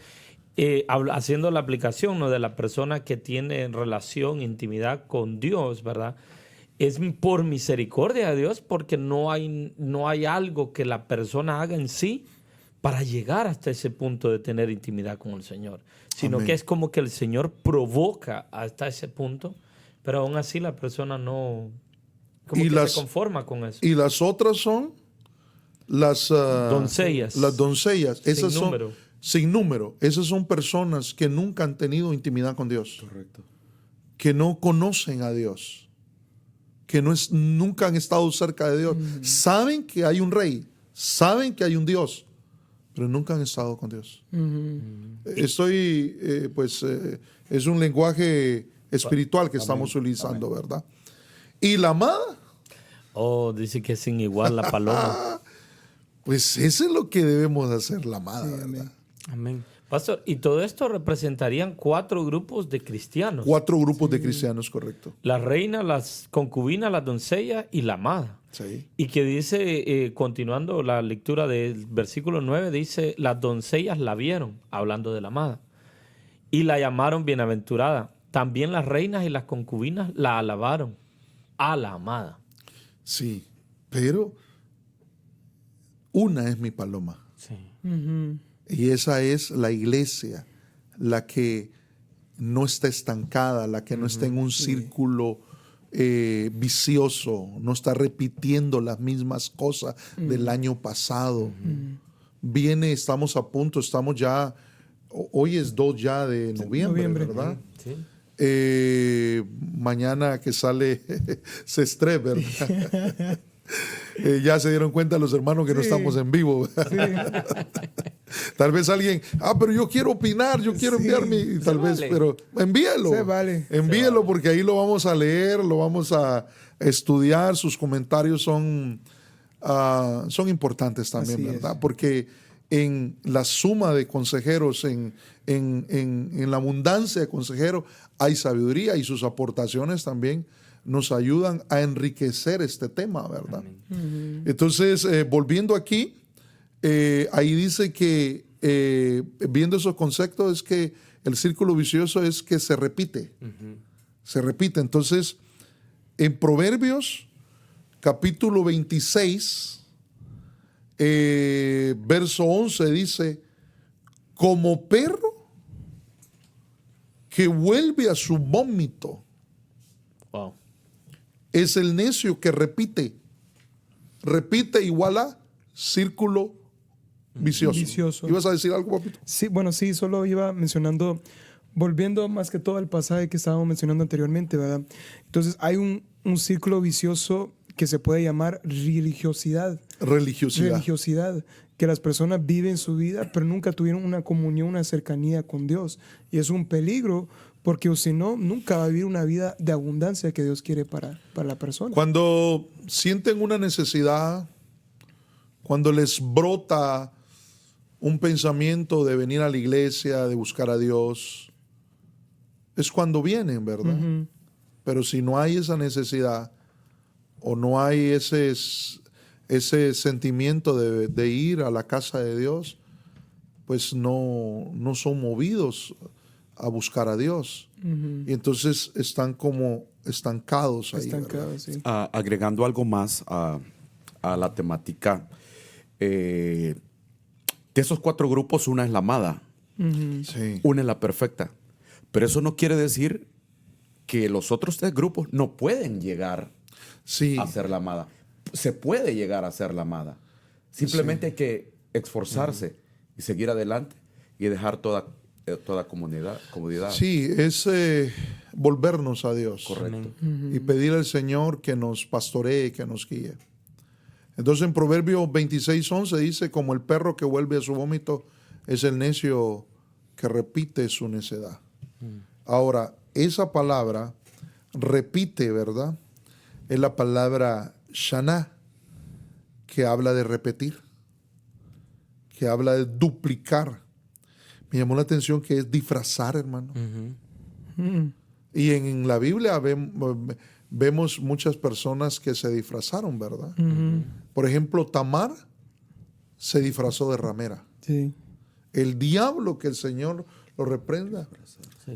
haciendo la aplicación, ¿no?, de la persona que tiene relación, intimidad con Dios, ¿verdad? Es por misericordia de Dios, porque no hay algo que la persona haga en sí para llegar hasta ese punto de tener intimidad con el Señor, sino que es como que el Señor provoca hasta ese punto, pero aún así la persona no se conforma con eso. Y las otras son las doncellas. Las doncellas. Esas sin número. Sin número. Esas son personas que nunca han tenido intimidad con Dios. Correcto. Que no conocen a Dios. Que nunca han estado cerca de Dios. Saben que hay un rey. Saben que hay un Dios. Pero nunca han estado con Dios. Es un lenguaje espiritual que estamos utilizando, ¿verdad? Y la amada. Dice que es sin igual la paloma. Pues eso es lo que debemos hacer, la amada, sí, ¿verdad? Amén. Pastor, y todo esto representarían 4 grupos de cristianos. 4 grupos de cristianos, correcto. La reina, las concubinas, la doncella y la amada. Sí. Y que dice, continuando la lectura del versículo 9, dice, las doncellas la vieron, hablando de la amada, y la llamaron bienaventurada. También las reinas y las concubinas la alabaron a la amada. Sí, pero una es mi paloma. Sí. Y esa es la iglesia, la que no está estancada, la que no está en un círculo vicioso, no está repitiendo las mismas cosas del año pasado. Estamos a punto, estamos ya, hoy es 2 ya de noviembre. ¿Verdad? Sí. Mañana que sale se estrena, ¿verdad? Ya se dieron cuenta los hermanos que no estamos en vivo. Sí. Tal vez alguien, pero yo quiero opinar, yo quiero enviar pero envíelo. Envíelo porque ahí lo vamos a leer, lo vamos a estudiar. Sus comentarios son importantes también, ¿verdad? Porque en la suma de consejeros, en la abundancia de consejeros, hay sabiduría y sus aportaciones también nos ayudan a enriquecer este tema, ¿verdad? Entonces, volviendo aquí, ahí dice que, viendo esos conceptos, es que el círculo vicioso es que se repite. Se repite. Entonces, en Proverbios, capítulo 26, verso 11, dice, como perro que vuelve a su vómito, Wow. es el necio que repite igual a círculo vicioso. ¿Ibas a decir algo, papito? Sí, bueno, sí, solo iba mencionando, volviendo más que todo al pasaje que estábamos mencionando anteriormente, ¿verdad? Entonces hay un círculo vicioso que se puede llamar religiosidad. Religiosidad, que las personas viven su vida, pero nunca tuvieron una comunión, una cercanía con Dios. Y es un peligro, porque si no, nunca va a vivir una vida de abundancia que Dios quiere para la persona. Cuando sienten una necesidad, cuando les brota un pensamiento de venir a la iglesia, de buscar a Dios, es cuando vienen, ¿verdad? Ujú. Pero si no hay esa necesidad o no hay ese sentimiento de ir a la casa de Dios, pues no son movidos a buscar a Dios. Ujú. Y entonces están como estancados ahí. Estancados, sí. Agregando algo más a la temática, de esos 4 grupos, una es la amada, Ujú. Sí. una es la perfecta. Pero eso no quiere decir que los otros 3 grupos no pueden llegar Sí. a ser la amada. Se puede llegar a ser la amada. Simplemente hay que esforzarse y seguir adelante y dejar toda comodidad. Sí, es volvernos a Dios. Correcto. Y pedir al Señor que nos pastoree, que nos guíe. Entonces en Proverbios 26:11 dice, como el perro que vuelve a su vómito, es el necio que repite su necedad. Ahora, esa palabra, repite, ¿verdad? Es la palabra shana, que habla de repetir, que habla de duplicar. Me llamó la atención que es disfrazar, hermano. Ujú. Y en la Biblia vemos muchas personas que se disfrazaron, ¿verdad? Ujú. Por ejemplo, Tamar se disfrazó de ramera. Sí. El diablo, que el Señor lo reprenda,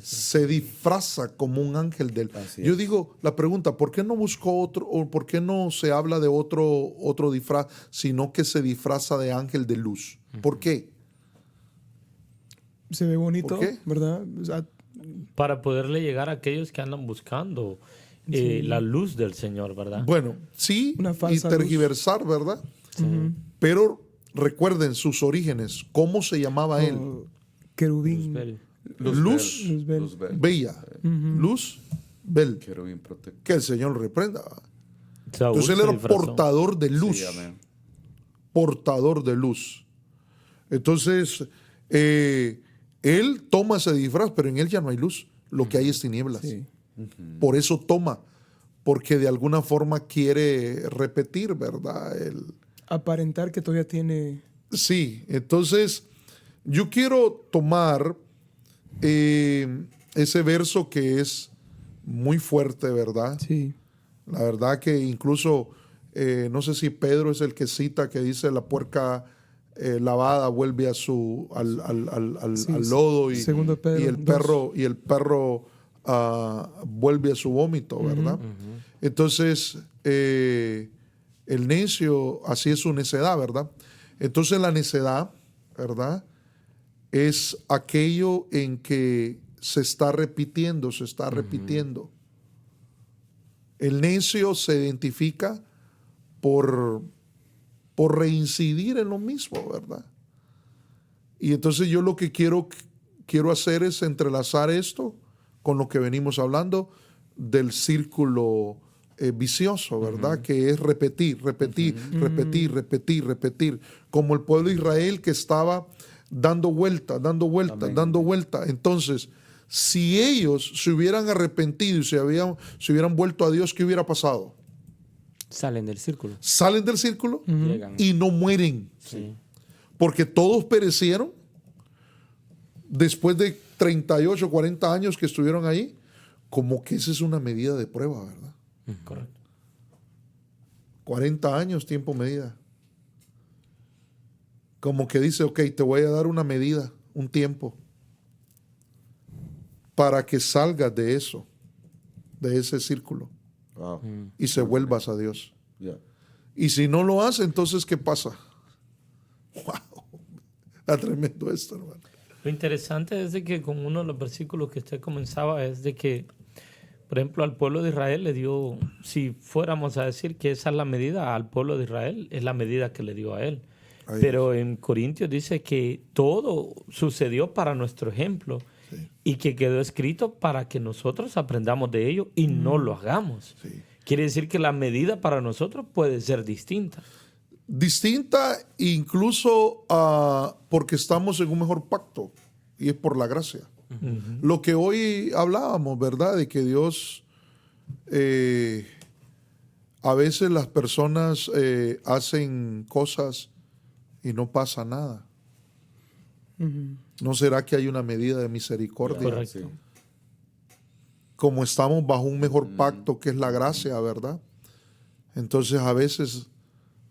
se disfraza como un ángel de él. Así Yo es. digo, la pregunta, ¿por qué no buscó otro, o por qué no se habla de otro disfraz, sino que se disfraza de ángel de luz? ¿Por qué? Se ve bonito, ¿Por qué? ¿verdad? O sea, Para poderle llegar a aquellos que andan buscando la luz del Señor, ¿verdad? Bueno, sí, Una y falsa tergiversar, ¿verdad? Pero recuerden sus orígenes. ¿Cómo se llamaba él? oh, querubín. Luzbel. Luz Luzbel. Bella. Luz Bel. Querubín protector. Que el Señor reprenda. Saúl Entonces él se era disfrazó. portador de luz. Sí, amén. Portador de luz. Entonces, él toma ese disfraz, pero en él ya no hay luz. Lo que hay es tinieblas. Sí. Por eso toma, porque de alguna forma quiere repetir, ¿verdad? Aparentar que todavía tiene. Sí, entonces yo quiero tomar ese verso que es muy fuerte, ¿verdad? Sí. La verdad que incluso, no sé si Pedro es el que cita, que dice la puerca lavada vuelve a al Sí, lodo y, segundo Pedro y el perro vuelve a su vómito, ¿verdad? Entonces, el necio, así es su necedad, ¿verdad? Entonces la necedad, ¿verdad? Es aquello en que se está repitiendo, se está repitiendo. El necio se identifica por reincidir en lo mismo, ¿verdad? Y entonces yo lo que quiero hacer es entrelazar esto con lo que venimos hablando del círculo vicioso, ¿verdad? Que es repetir, repetir, como el pueblo de Israel que estaba dando vuelta. Entonces, si ellos se hubieran arrepentido y se hubieran vuelto a Dios, ¿qué hubiera pasado? Salen del círculo. Salen del círculo Llegan. y no mueren. Sí. Porque todos perecieron después de 38, 40 años que estuvieron ahí. Como que esa es una medida de prueba, ¿verdad? Correcto. 40 años, tiempo medida. Como que dice, ok, te voy a dar una medida, un tiempo, para que salgas de eso, de ese círculo, Wow. y se vuelvas a Dios. Ya. Y si no lo hace, entonces, ¿qué pasa? ¡Wow! Está tremendo esto, hermano. Lo interesante es de que con uno de los versículos que usted comenzaba es de que, por ejemplo, al pueblo de Israel le dio, si fuéramos a decir que esa es la medida al pueblo de Israel, es la medida que le dio a él. Ahí. Pero en Corintios dice que todo sucedió para nuestro ejemplo y que quedó escrito para que nosotros aprendamos de ello y no lo hagamos. Sí. Quiere decir que la medida para nosotros puede ser distinta. distinta incluso porque estamos en un mejor pacto y es por la gracia. Lo que hoy hablábamos, ¿verdad? De que Dios, a veces las personas hacen cosas y no pasa nada. ¿No será que hay una medida de misericordia? Correcto. Como estamos bajo un mejor pacto que es la gracia, ¿verdad? Entonces a veces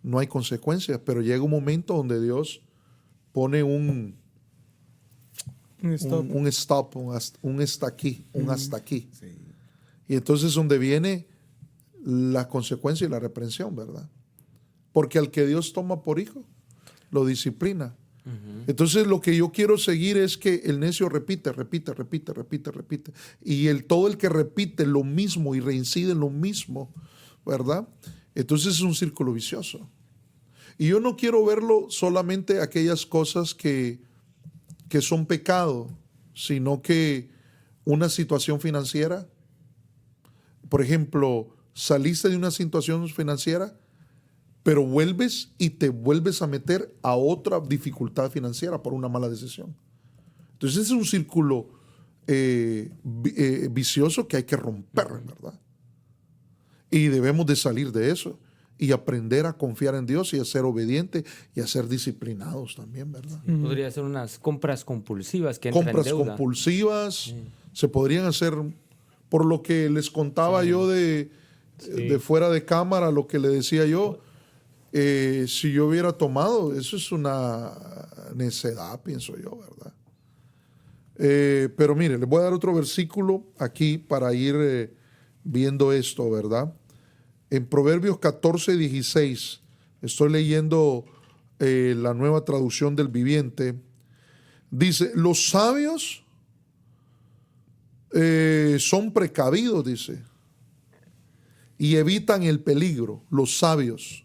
no hay consecuencias, pero llega un momento donde Dios pone un stop, un hasta aquí, un hasta aquí. Sí. Y entonces donde viene la consecuencia y la reprensión, ¿verdad? Porque al que Dios toma por hijo, lo disciplina. Entonces lo que yo quiero seguir es que el necio repite. Y todo el que repite lo mismo y reincide en lo mismo, ¿verdad? Entonces es un círculo vicioso. Y yo no quiero verlo solamente aquellas cosas que son pecado, sino que una situación financiera. Por ejemplo, saliste de una situación financiera, pero vuelves y te vuelves a meter a otra dificultad financiera por una mala decisión. Entonces es un círculo vicioso que hay que romper, ¿verdad? Y debemos de salir de eso y aprender a confiar en Dios y a ser obedientes y a ser disciplinados también, ¿verdad? Podría ser unas compras compulsivas que entran en Compras deuda. compulsivas se podrían hacer, por lo que les contaba yo de fuera de cámara, lo que le decía yo, si yo hubiera tomado, eso es una necedad, pienso yo, ¿verdad? Pero mire, les voy a dar otro versículo aquí para ir viendo esto, ¿verdad? En Proverbios 14:16, estoy leyendo la nueva traducción del Viviente, dice, los sabios son precavidos, dice, y evitan el peligro, los sabios.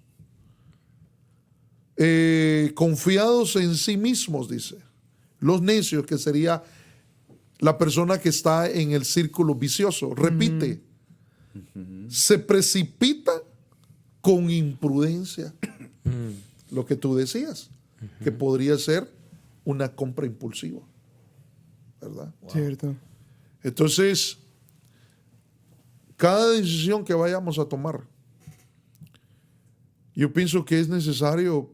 Confiados en sí mismos, dice. Los necios, que sería la persona que está en el círculo vicioso, repite, se precipita con imprudencia. Lo que tú decías, que podría ser una compra impulsiva, ¿verdad? Wow. Cierto. Entonces, cada decisión que vayamos a tomar, yo pienso que es necesario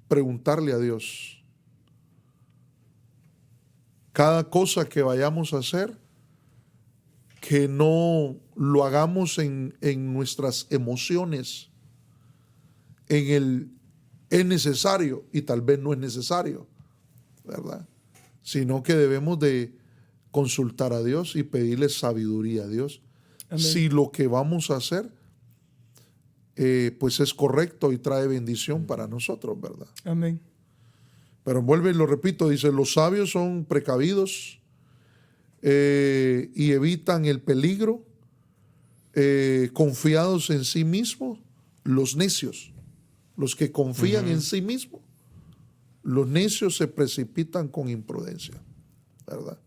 preguntarle a Dios. Cada cosa que vayamos a hacer, que no lo hagamos en nuestras emociones, es necesario y tal vez no es necesario, ¿verdad? Sino que debemos de consultar a Dios y pedirle sabiduría a Dios. Amén. Si lo que vamos a hacer pues es correcto y trae bendición para nosotros, ¿verdad? Amén. Pero vuelve y lo repito, dice, los sabios son precavidos y evitan el peligro, confiados en sí mismos, los necios, los que confían en sí mismos, los necios se precipitan con imprudencia, ¿verdad?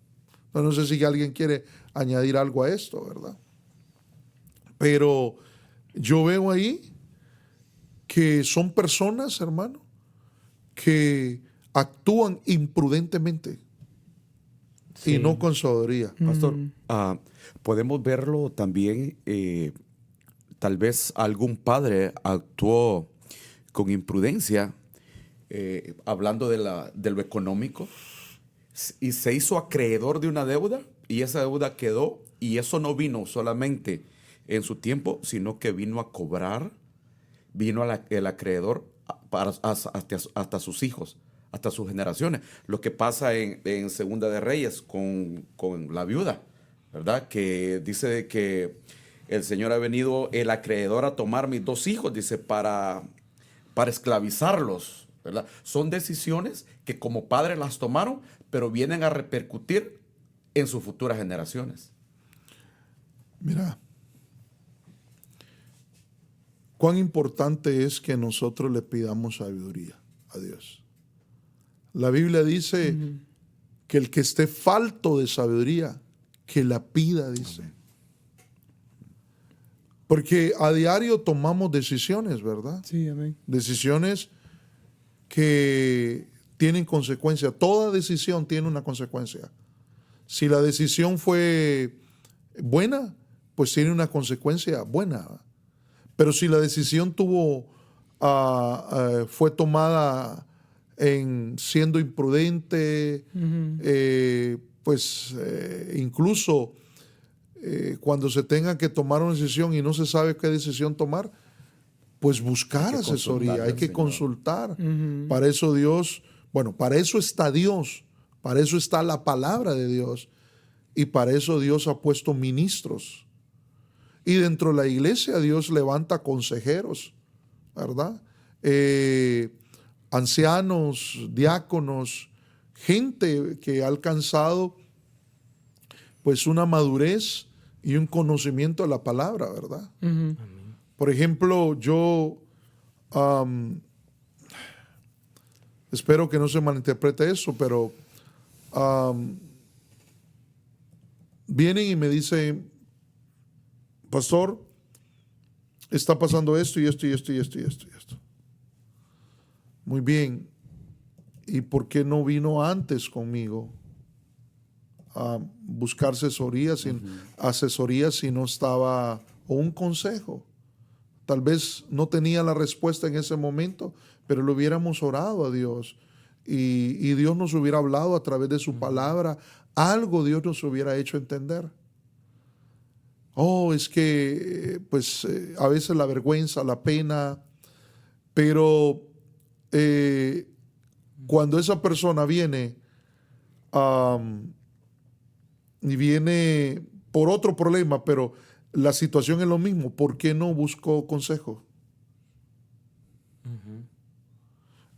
No sé si alguien quiere añadir algo a esto, ¿verdad? Pero yo veo ahí que son personas, hermano, que actúan imprudentemente y no con sabiduría. Pastor, podemos verlo también, tal vez algún padre actuó con imprudencia, hablando de lo económico, y se hizo acreedor de una deuda, y esa deuda quedó, y eso no vino solamente en su tiempo, sino que vino a cobrar, vino el acreedor hasta sus hijos, hasta sus generaciones. Lo que pasa en Segunda de Reyes con la viuda, ¿verdad? Que dice que el Señor ha venido, el acreedor, a tomar mis 2 hijos, dice, para esclavizarlos, ¿verdad? Son decisiones que como padres las tomaron, pero vienen a repercutir en sus futuras generaciones. Mira, cuán importante es que nosotros le pidamos sabiduría a Dios. La Biblia dice que el que esté falto de sabiduría, que la pida, dice. Porque a diario tomamos decisiones, ¿verdad? Sí, amén. Decisiones que tienen consecuencia. Toda decisión tiene una consecuencia. Si la decisión fue buena, pues tiene una consecuencia buena. Pero si la decisión fue tomada en siendo imprudente, incluso cuando se tenga que tomar una decisión y no se sabe qué decisión tomar, pues buscar asesoría, hay que consultar. Para eso Dios, para eso está Dios, para eso está la palabra de Dios y para eso Dios ha puesto ministros. Y dentro de la iglesia Dios levanta consejeros, ¿verdad? Ancianos, diáconos, gente que ha alcanzado pues una madurez y un conocimiento de la palabra, ¿verdad? Por ejemplo, yo espero que no se malinterprete eso, pero vienen y me dicen, pastor, está pasando esto y esto y esto y esto y esto y esto. Muy bien. ¿Y por qué no vino antes conmigo a buscar asesoría si no estaba, o un consejo? Tal vez no tenía la respuesta en ese momento, pero le hubiéramos orado a Dios y Dios nos hubiera hablado a través de su palabra. Algo Dios nos hubiera hecho entender. Es que a veces la vergüenza, la pena, pero cuando esa persona viene y viene por otro problema, pero la situación es lo mismo, ¿por qué no buscó consejo?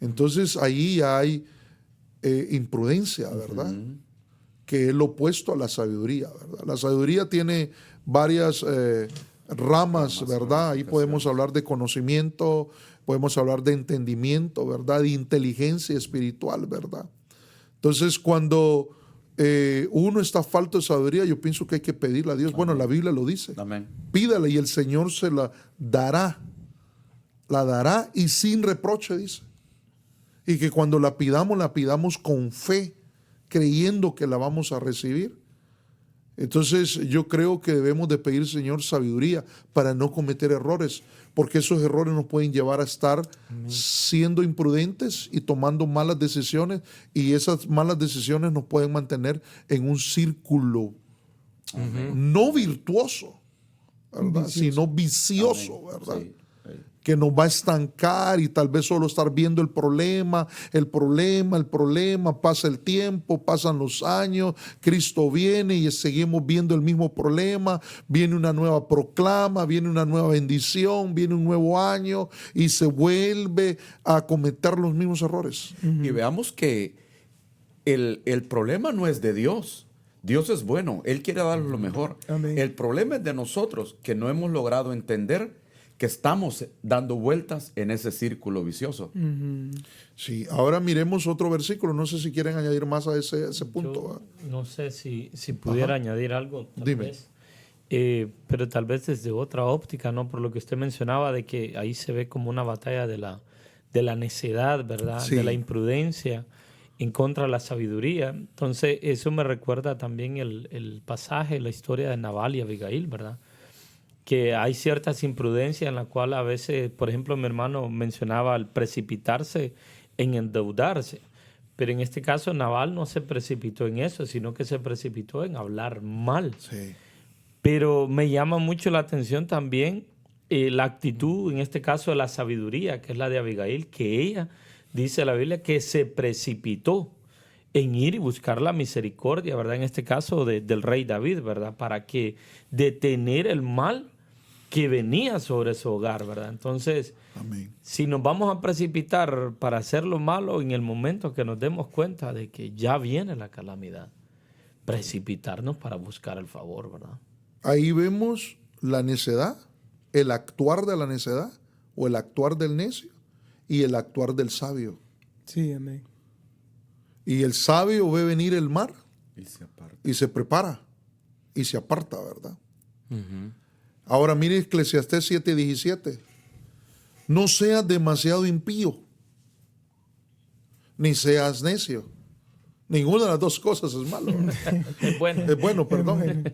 Entonces ahí hay imprudencia, ¿verdad? Que es lo opuesto a la sabiduría, ¿verdad? La sabiduría tiene varias ramas, ¿verdad? Ahí podemos hablar de conocimiento, podemos hablar de entendimiento, ¿verdad? De inteligencia espiritual, ¿verdad? Entonces, cuando uno está falto de sabiduría, yo pienso que hay que pedirle a Dios. Amén. Bueno, la Biblia lo dice. Amén. Pídale y el Señor se la dará. La dará y sin reproche, dice. Y que cuando la pidamos con fe, creyendo que la vamos a recibir. Entonces yo creo que debemos de pedir, Señor, sabiduría para no cometer errores, porque esos errores nos pueden llevar a estar siendo imprudentes y tomando malas decisiones, y esas malas decisiones nos pueden mantener en un círculo no virtuoso, ¿verdad? Sino vicioso, ¿verdad? Sí. Que nos va a estancar y tal vez solo estar viendo el problema, pasa el tiempo, pasan los años, Cristo viene y seguimos viendo el mismo problema, viene una nueva proclama, viene una nueva bendición, viene un nuevo año y se vuelve a cometer los mismos errores. Y veamos que el problema no es de Dios. Dios es bueno, Él quiere darnos lo mejor. Amén. El problema es de nosotros, que no hemos logrado entender que estamos dando vueltas en ese círculo vicioso. Sí, ahora miremos otro versículo. No sé si quieren añadir más a ese punto. Yo no sé si pudiera añadir algo. Dime. Pero tal vez desde otra óptica, ¿no? Por lo que usted mencionaba, de que ahí se ve como una batalla de la necedad, ¿verdad? Sí. De la imprudencia en contra de la sabiduría. Entonces, eso me recuerda también el pasaje, la historia de Nabal y Abigail, ¿verdad? Que hay ciertas imprudencias en las cuales a veces, por ejemplo, mi hermano mencionaba el precipitarse en endeudarse, pero en este caso Nabal no se precipitó en eso, sino que se precipitó en hablar mal. Sí. Pero me llama mucho la atención también la actitud, en este caso de la sabiduría, que es la de Abigail, que ella, dice la Biblia, que se precipitó en ir y buscar la misericordia, ¿verdad? En este caso del rey David, ¿verdad? Para que detener el mal que venía sobre su hogar, ¿verdad? Entonces, amén. Si nos vamos a precipitar para hacer lo malo en el momento que nos demos cuenta de que ya viene la calamidad, precipitarnos para buscar el favor, ¿verdad? Ahí vemos la necedad, el actuar de la necedad o el actuar del necio y el actuar del sabio. Sí, amén. Y el sabio ve venir el mar y se prepara y se aparta, ¿verdad? Ahora mire Eclesiastés 7:17. No seas demasiado impío, ni seas necio. Ninguna de las dos cosas es malo. Es bueno. Es bueno, perdón.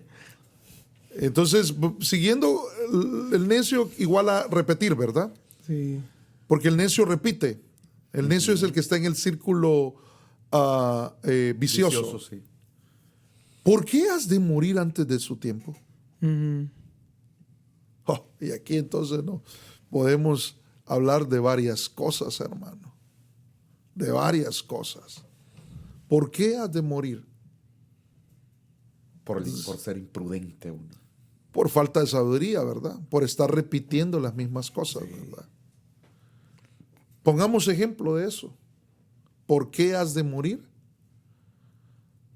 Entonces, siguiendo el necio igual a repetir, ¿verdad? Sí. Porque el necio repite. El necio es el que está en el círculo vicioso. sí. ¿Por qué has de morir antes de su tiempo? Ujú. Oh, y aquí entonces no podemos hablar de varias cosas, hermano. De varias cosas. ¿Por qué has de morir? Por ser imprudente uno. Por falta de sabiduría, ¿verdad? Por estar repitiendo las mismas cosas, ¿verdad? Pongamos ejemplo de eso. ¿Por qué has de morir?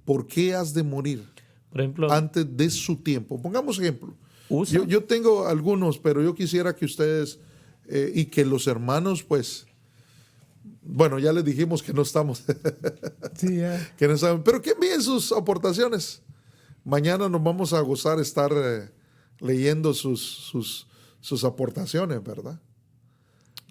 ¿Por qué has de morir Por ejemplo, antes de su tiempo? Pongamos ejemplo. usa. Yo tengo algunos, pero yo quisiera que ustedes y que los hermanos, pues, bueno, ya les dijimos que no estamos, Sí, ya. que no saben, pero que envíen sus aportaciones. Mañana nos vamos a gozar estar leyendo sus aportaciones, ¿verdad?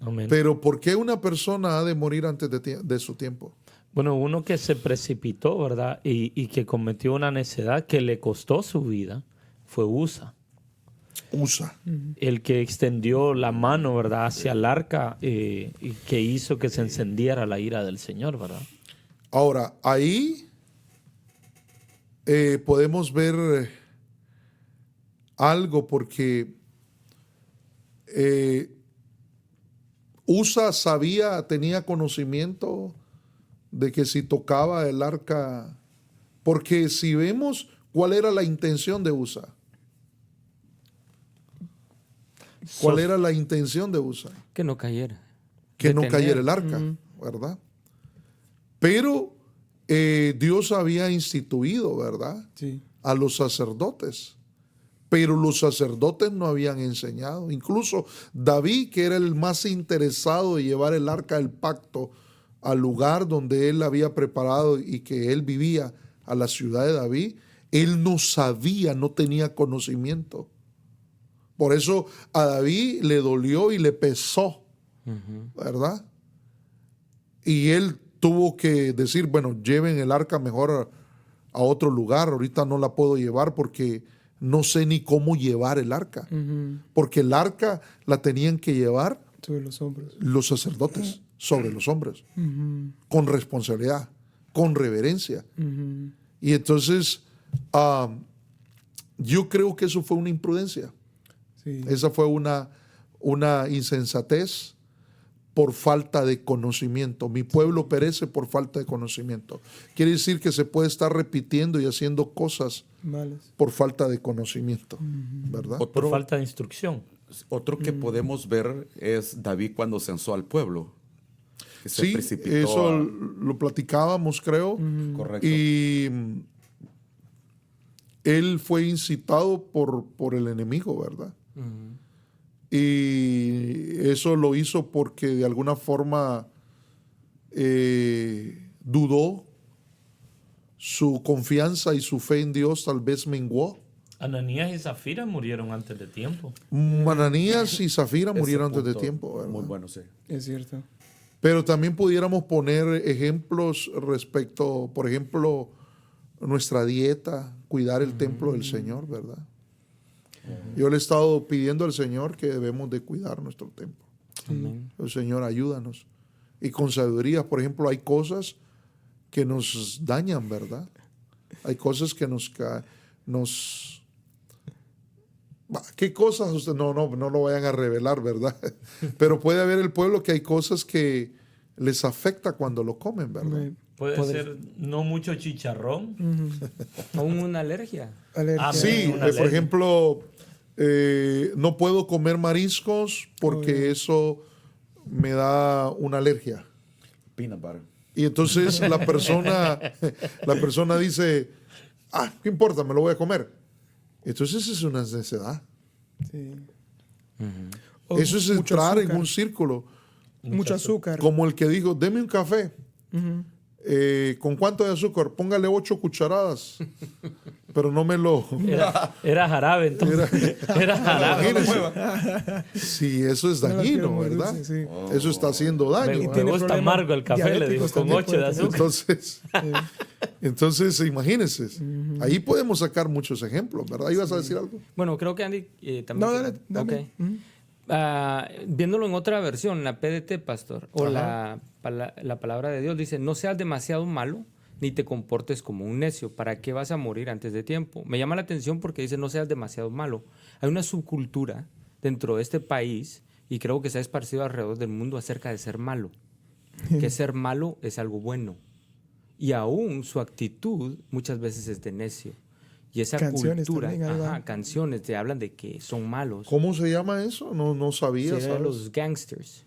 Amén. Pero ¿por qué una persona ha de morir antes de su tiempo? Bueno, uno que se precipitó, ¿verdad? Y que cometió una necedad que le costó su vida fue Usa. Usa. El que extendió la mano, ¿verdad?, hacia el arca y que hizo que se encendiera la ira del Señor, ¿verdad? Ahora, ahí podemos ver algo porque Usa tenía conocimiento de que si tocaba el arca, porque si vemos cuál era la intención de Usa, ¿cuál era la intención de Usa? Que no cayera. Que no Detener. cayera el arca, ¿verdad? Pero Dios había instituido, ¿verdad?, Sí. a los sacerdotes, pero los sacerdotes no habían enseñado. Incluso David, que era el más interesado de llevar el arca del pacto al lugar donde él había preparado y que él vivía, a la ciudad de David, él no sabía, no tenía conocimiento. Por eso a David le dolió y le pesó, ¿verdad? Y él tuvo que decir, bueno, lleven el arca mejor a otro lugar, ahorita no la puedo llevar porque no sé ni cómo llevar el arca. Porque el arca la tenían que llevar Sobre los hombres. los sacerdotes sobre los hombres, con responsabilidad, con reverencia. Y entonces yo creo que eso fue una imprudencia. Sí. Esa fue una insensatez por falta de conocimiento. Mi pueblo perece por falta de conocimiento. Quiere decir que se puede estar repitiendo y haciendo cosas Malas. por falta de conocimiento, ¿verdad? Por falta de instrucción. Otro que podemos ver es David cuando censó al pueblo. Que se Sí, precipitó eso lo platicábamos, creo. Correcto. Y él fue incitado por el enemigo, ¿verdad? Y eso lo hizo porque de alguna forma dudó, su confianza y su fe en Dios tal vez menguó. Ananías y Zafira murieron antes de tiempo. Ananías y Zafira Ese murieron antes de punto, tiempo, ¿verdad? Muy bueno, sí. Es cierto. Pero también pudiéramos poner ejemplos respecto, por ejemplo, nuestra dieta, cuidar el templo del Señor, ¿verdad? Yo le he estado pidiendo al Señor que debemos de cuidar nuestro templo. El Señor, ayúdanos. Y con sabiduría, por ejemplo, hay cosas que nos dañan, ¿verdad? Hay cosas que ¿Qué cosas? Usted no lo vayan a revelar, ¿verdad? Pero puede haber el pueblo que hay cosas que les afecta cuando lo comen, ¿verdad? Puede ser no mucho chicharrón. Aún una alergia. Alergia. Sí, Una por alergia. ejemplo, no puedo comer mariscos porque eso me da una alergia. Peanut butter. Y entonces la persona dice, ¿qué importa? Me lo voy a comer. Entonces es una necedad. Sí. Eso es mucho entrar en azúcar. un círculo. Mucho azúcar. Como el que dijo, deme un café. ¿Con cuánto de azúcar? Póngale 8 cucharadas. pero no me lo... Era jarabe, entonces. Era jarabe. Imagínense. Sí, eso es dañino, ¿verdad? Sí. Eso está haciendo daño. Me ¿verdad? gusta amargo el café, le digo, diabéticos con también 8 de puede tener. azúcar. Entonces, imagínense. Ahí podemos sacar muchos ejemplos, ¿verdad? ¿Ibas a decir algo? Bueno, creo que Andy también... No, dale. Ok. Viéndolo en otra versión, la PDT, pastor, o la palabra de Dios dice, no seas demasiado malo ni te comportes como un necio. ¿Para qué vas a morir antes de tiempo? Me llama la atención porque dice no seas demasiado malo. Hay una subcultura dentro de este país y creo que se ha esparcido alrededor del mundo acerca de ser malo. Que ser malo es algo bueno. Y aún su actitud muchas veces es de necio. Y esa Canciones cultura, también, ahí va. canciones te hablan de que son malos. ¿Cómo se llama eso? No sabía, Serían ¿sabes? los gangsters.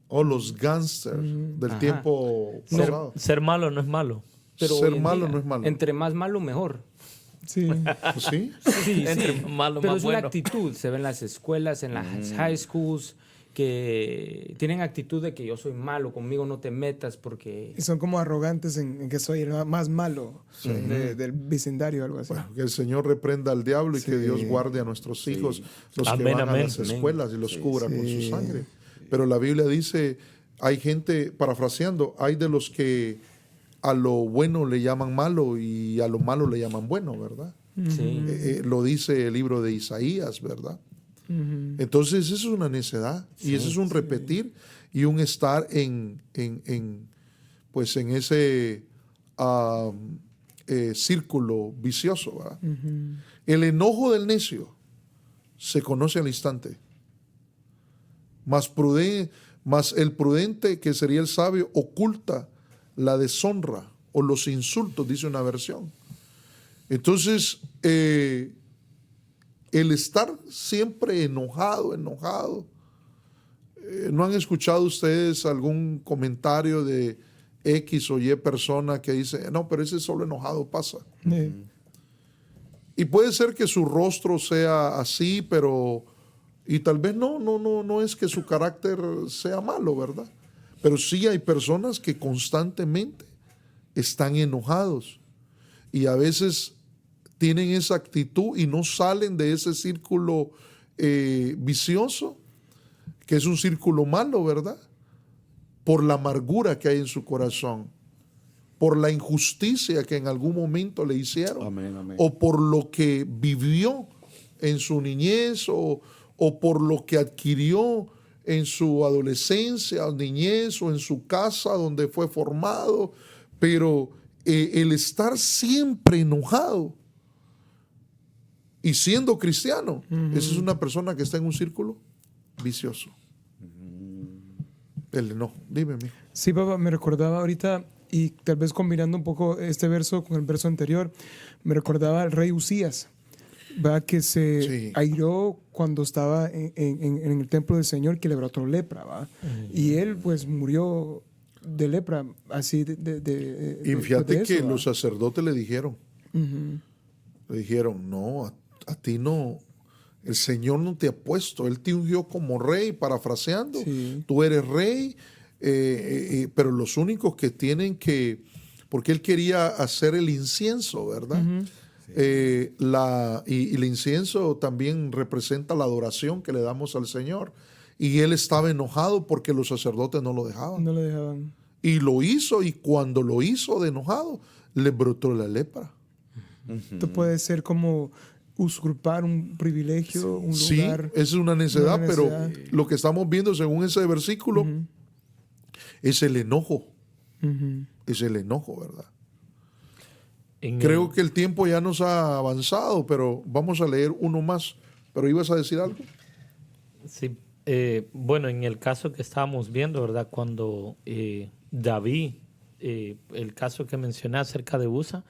O los gangsters del Ajá. tiempo pasado. Ser malo no es malo. Pero Ser hoy en malo día, no es malo. Entre más malo, mejor. Sí. ¿Sí? Sí, Entre malo, pero más es una bueno. actitud. Se ve en las escuelas, en las high schools, que tienen actitud de que yo soy malo, conmigo no te metas porque... Y son como arrogantes en que soy el más malo del vecindario o algo así. Bueno, que el Señor reprenda al diablo y que Dios guarde a nuestros hijos, los que Amén, van a amén. las escuelas y los cubra con su Sí. sangre. Pero la Biblia dice, hay gente, parafraseando, hay de los que a lo bueno le llaman malo y a lo malo le llaman bueno, ¿verdad? Sí. Lo dice el libro de Isaías, ¿verdad? Entonces eso es una necedad y eso es un repetir y un estar en ese círculo vicioso, ¿verdad? El enojo del necio se conoce al instante, mas el prudente, que sería el sabio, oculta la deshonra o los insultos, dice una versión. Entonces, el estar siempre enojado, ¿no han escuchado ustedes algún comentario de X o Y persona que dice, no, pero ese solo enojado pasa? Y puede ser que su rostro sea así, pero, y tal vez no es que su carácter sea malo, ¿verdad? Pero sí hay personas que constantemente están enojados y a veces tienen esa actitud y no salen de ese círculo vicioso, que es un círculo malo, ¿verdad? Por la amargura que hay en su corazón, por la injusticia que en algún momento le hicieron, Amén, amén. o por lo que vivió en su niñez, o por lo que adquirió en su adolescencia, o niñez, o en su casa donde fue formado. Pero el estar siempre enojado y siendo cristiano, esa es una persona que está en un círculo vicioso. El enojo. Dime, mijo. Sí, papá, me recordaba ahorita, y tal vez combinando un poco este verso con el verso anterior, me recordaba al rey Usías, ¿verdad? Que se airó cuando estaba en el templo del Señor, que le brotó lepra, ¿va? Y él pues murió de lepra, así Y fíjate de eso, que ¿va? los sacerdotes le dijeron, no, a ti no, el Señor no te ha puesto, Él te ungió como rey, parafraseando, Sí. tú eres rey, pero los únicos que tienen que, porque Él quería hacer el incienso, ¿verdad? Y el incienso también representa la adoración que le damos al Señor. Y Él estaba enojado porque los sacerdotes no lo dejaban. No lo dejaban. Y lo hizo, y cuando lo hizo de enojado, le brotó la lepra. Esto puede ser como usurpar un privilegio, un Sí, lugar. esa es una necedad, una pero necedad. lo que estamos viendo según ese versículo es el enojo. Es el enojo, ¿verdad? Creo que el tiempo ya nos ha avanzado, pero vamos a leer uno más. ¿Pero ibas a decir algo? Sí, bueno, en el caso que estábamos viendo, ¿verdad? Cuando David, el caso que mencioné acerca de Usa,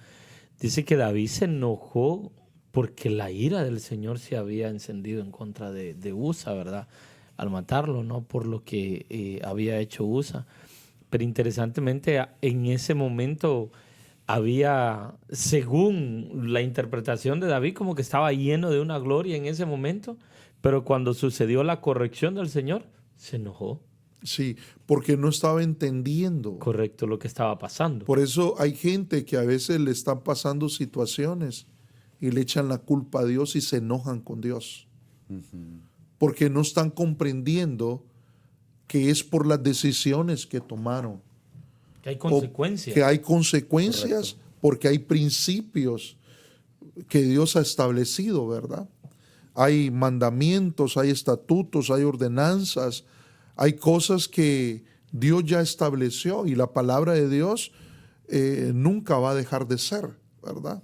dice que David se enojó porque la ira del Señor se había encendido en contra de Usa, ¿verdad? Al matarlo, ¿no? Por lo que había hecho Usa. Pero interesantemente, en ese momento había, según la interpretación de David, como que estaba lleno de una gloria en ese momento, pero cuando sucedió la corrección del Señor, se enojó. Sí, porque no estaba entendiendo. Correcto, lo que estaba pasando. Por eso hay gente que a veces le están pasando situaciones y le echan la culpa a Dios y se enojan con Dios. Porque no están comprendiendo que es por las decisiones que tomaron. Que hay consecuencias. Que hay consecuencias. Correcto. Porque hay principios que Dios ha establecido, ¿verdad? Hay mandamientos, hay estatutos, hay ordenanzas, hay cosas que Dios ya estableció y la palabra de Dios nunca va a dejar de ser, ¿verdad?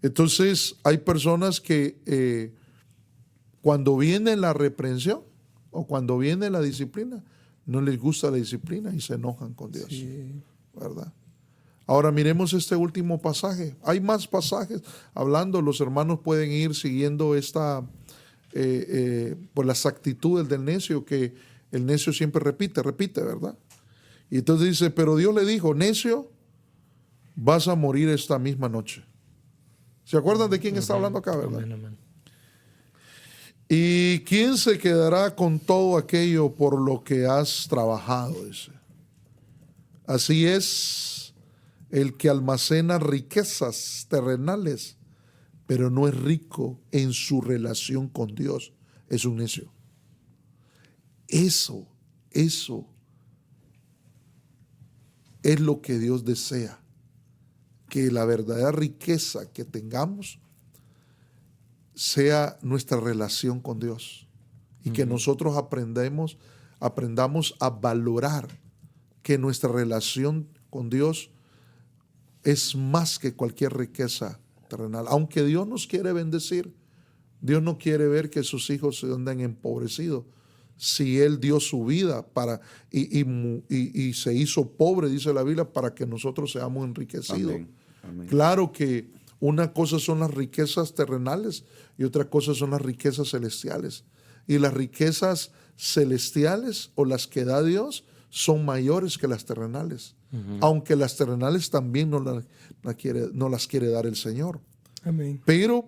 Entonces hay personas que cuando viene la reprensión o cuando viene la disciplina, no les gusta la disciplina y se enojan con Dios, sí, ¿verdad? Ahora miremos este último pasaje. Hay más pasajes hablando. Los hermanos pueden ir siguiendo por las actitudes del necio, que el necio siempre repite, ¿verdad? Y entonces dice, pero Dios le dijo, necio, vas a morir esta misma noche. ¿Se acuerdan de quién está hablando acá, verdad? ¿Y quién se quedará con todo aquello por lo que has trabajado? Dice. Así es el que almacena riquezas terrenales, pero no es rico en su relación con Dios, es un necio. Eso es lo que Dios desea, que la verdadera riqueza que tengamos sea nuestra relación con Dios y que nosotros aprendamos a valorar que nuestra relación con Dios es más que cualquier riqueza terrenal. Aunque Dios nos quiere bendecir, Dios no quiere ver que sus hijos se anden empobrecidos. Si Él dio su vida y se hizo pobre, dice la Biblia, para que nosotros seamos enriquecidos. Amén. Amén. Claro que una cosa son las riquezas terrenales y otra cosa son las riquezas celestiales. Y las riquezas celestiales o las que da Dios son mayores que las terrenales. Aunque las terrenales también no las quiere dar el Señor. Amén. Pero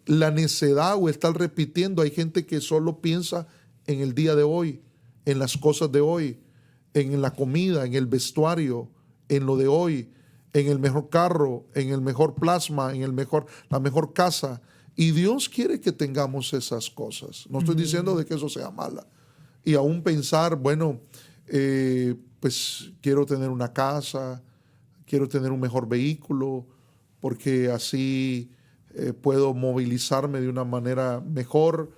la necedad o estar repitiendo, hay gente que solo piensa en el día de hoy, en las cosas de hoy, en la comida, en el vestuario, en lo de hoy, en el mejor carro, en el mejor plasma, en la mejor casa. Y Dios quiere que tengamos esas cosas. No estoy diciendo de que eso sea mala. Y aún pensar, bueno, pues quiero tener una casa, quiero tener un mejor vehículo, porque así puedo movilizarme de una manera mejor,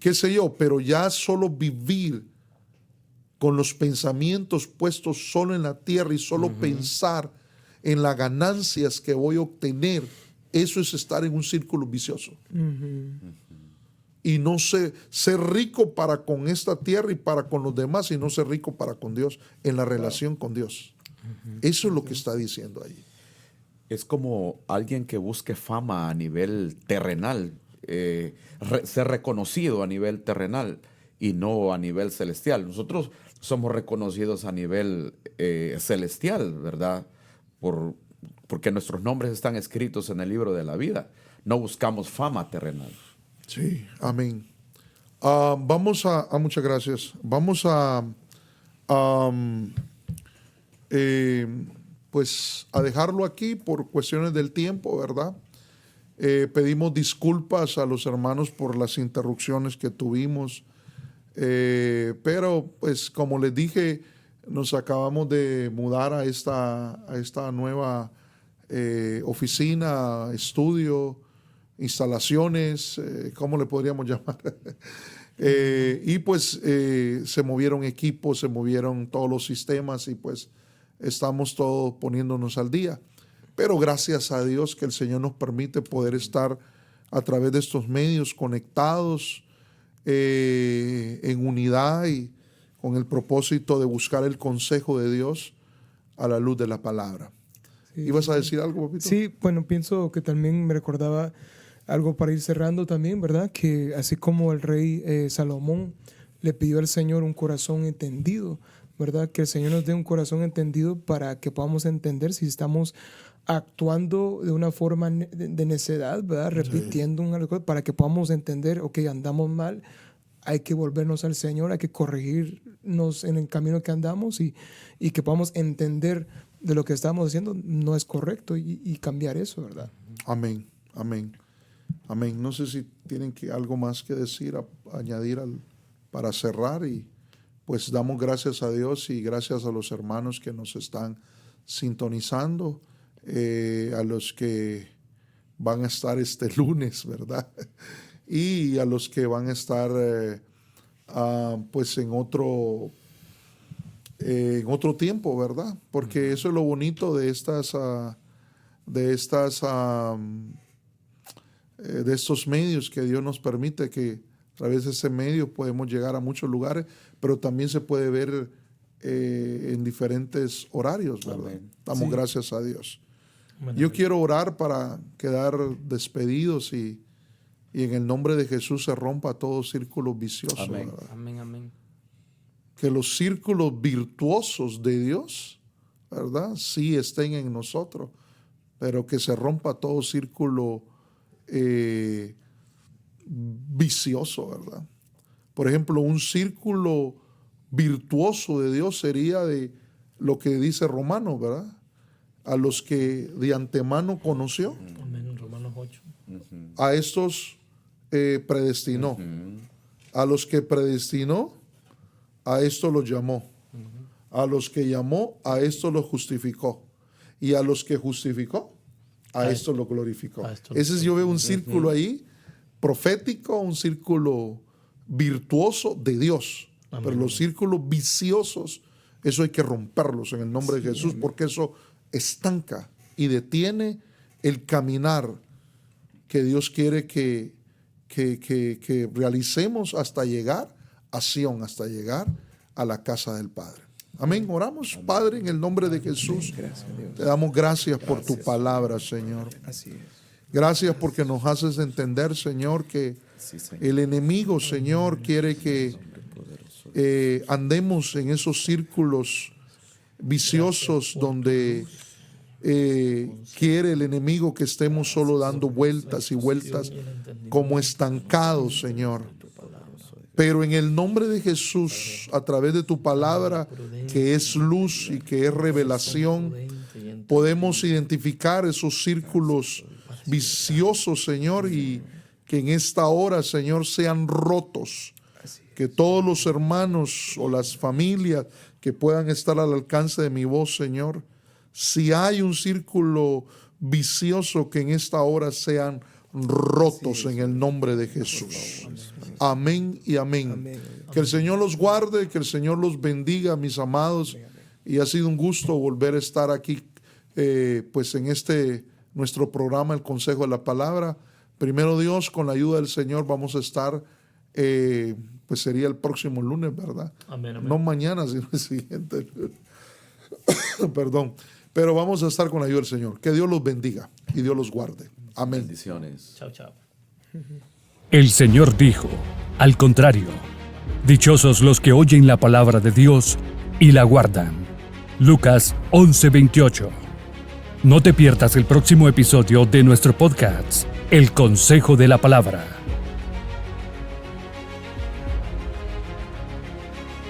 qué sé yo, pero ya solo vivir con los pensamientos puestos solo en la tierra y solo pensar en las ganancias que voy a obtener, eso es estar en un círculo vicioso. Y no ser rico para con esta tierra y para con los demás, y no ser rico para con Dios, en la relación con Dios. Eso es lo que está diciendo ahí. Es como alguien que busque fama a nivel terrenal, ser reconocido a nivel terrenal y no a nivel celestial. Nosotros somos reconocidos a nivel celestial, ¿verdad? Porque nuestros nombres están escritos en el libro de la vida. No buscamos fama terrenal. Sí, amén. Muchas gracias. Vamos a dejarlo aquí por cuestiones del tiempo, ¿verdad? Pedimos disculpas a los hermanos por las interrupciones que tuvimos, pero pues como les dije, nos acabamos de mudar a esta nueva oficina, estudio, instalaciones, ¿cómo le podríamos llamar? Y pues se movieron equipos, se movieron todos los sistemas y pues estamos todos poniéndonos al día. Pero gracias a Dios que el Señor nos permite poder estar a través de estos medios conectados en unidad y con el propósito de buscar el consejo de Dios a la luz de la palabra. Sí, ¿ibas a decir algo, papito? Sí, bueno, pienso que también me recordaba algo para ir cerrando también, ¿verdad? Que así como el rey Salomón le pidió al Señor un corazón entendido, ¿verdad? Que el Señor nos dé un corazón entendido para que podamos entender si estamos actuando de una forma de necedad, ¿verdad? Repitiendo una cosa, para que podamos entender, ok, andamos mal, hay que volvernos al Señor, hay que corregirnos en el camino que andamos y que podamos entender de lo que estamos haciendo no es correcto y cambiar eso, ¿verdad? Amén, amén, amén. No sé si tienen algo más que decir, añadir para cerrar, y pues damos gracias a Dios y gracias a los hermanos que nos están sintonizando, a los que van a estar este lunes, ¿verdad? Y a los que van a estar pues en otro tiempo, ¿verdad? Porque eso es lo bonito de estos medios que Dios nos permite, que a través de ese medio podemos llegar a muchos lugares, pero también se puede ver en diferentes horarios, ¿verdad? Amén. Damos gracias a Dios. Yo quiero orar para quedar despedidos y en el nombre de Jesús se rompa todo círculo vicioso. Amén. ¿Verdad? Amén, amén. Que los círculos virtuosos de Dios, ¿verdad?, sí estén en nosotros, pero que se rompa todo círculo vicioso, ¿verdad? Por ejemplo, un círculo virtuoso de Dios sería de lo que dice Romanos, ¿verdad? A los que de antemano conoció, Amén. Romanos 8. a estos predestinó. A los que predestinó, a estos los llamó. A los que llamó, a estos los justificó. Y a los que justificó, a estos los glorificó. Ese es, yo veo un círculo ahí profético, un círculo virtuoso de Dios. Amén. Pero los círculos viciosos, eso hay que romperlos en el nombre de Jesús, porque eso estanca y detiene el caminar que Dios quiere que realicemos hasta llegar a Sión, hasta llegar a la casa del Padre. Amén. Oramos, amén. Padre, en el nombre de Jesús. Gracias, te damos gracias por tu palabra, Señor. Así es. Gracias porque nos haces entender, Señor, que el enemigo, Señor, quiere que andemos en esos círculos viciosos donde quiere el enemigo que estemos solo dando vueltas y vueltas como estancados, Señor. Pero en el nombre de Jesús, a través de tu palabra, que es luz y que es revelación, podemos identificar esos círculos viciosos, Señor, y que en esta hora, Señor, sean rotos. Que todos los hermanos o las familias que puedan estar al alcance de mi voz, Señor, si hay un círculo vicioso, que en esta hora sean rotos en el nombre de Jesús. Amén y amén. Que el Señor los guarde, que el Señor los bendiga, mis amados. Y ha sido un gusto volver a estar aquí, pues en nuestro programa, El Consejo de la Palabra. Primero Dios, con la ayuda del Señor, vamos a estar, pues sería el próximo lunes, ¿verdad? Amén, amén. No mañana, sino el siguiente. Perdón. Pero vamos a estar con la ayuda del Señor. Que Dios los bendiga y Dios los guarde. Amén. Bendiciones. Chao, chao. El Señor dijo, al contrario, dichosos los que oyen la palabra de Dios y la guardan. Lucas 11:28. No te pierdas el próximo episodio de nuestro podcast, El Consejo de la Palabra.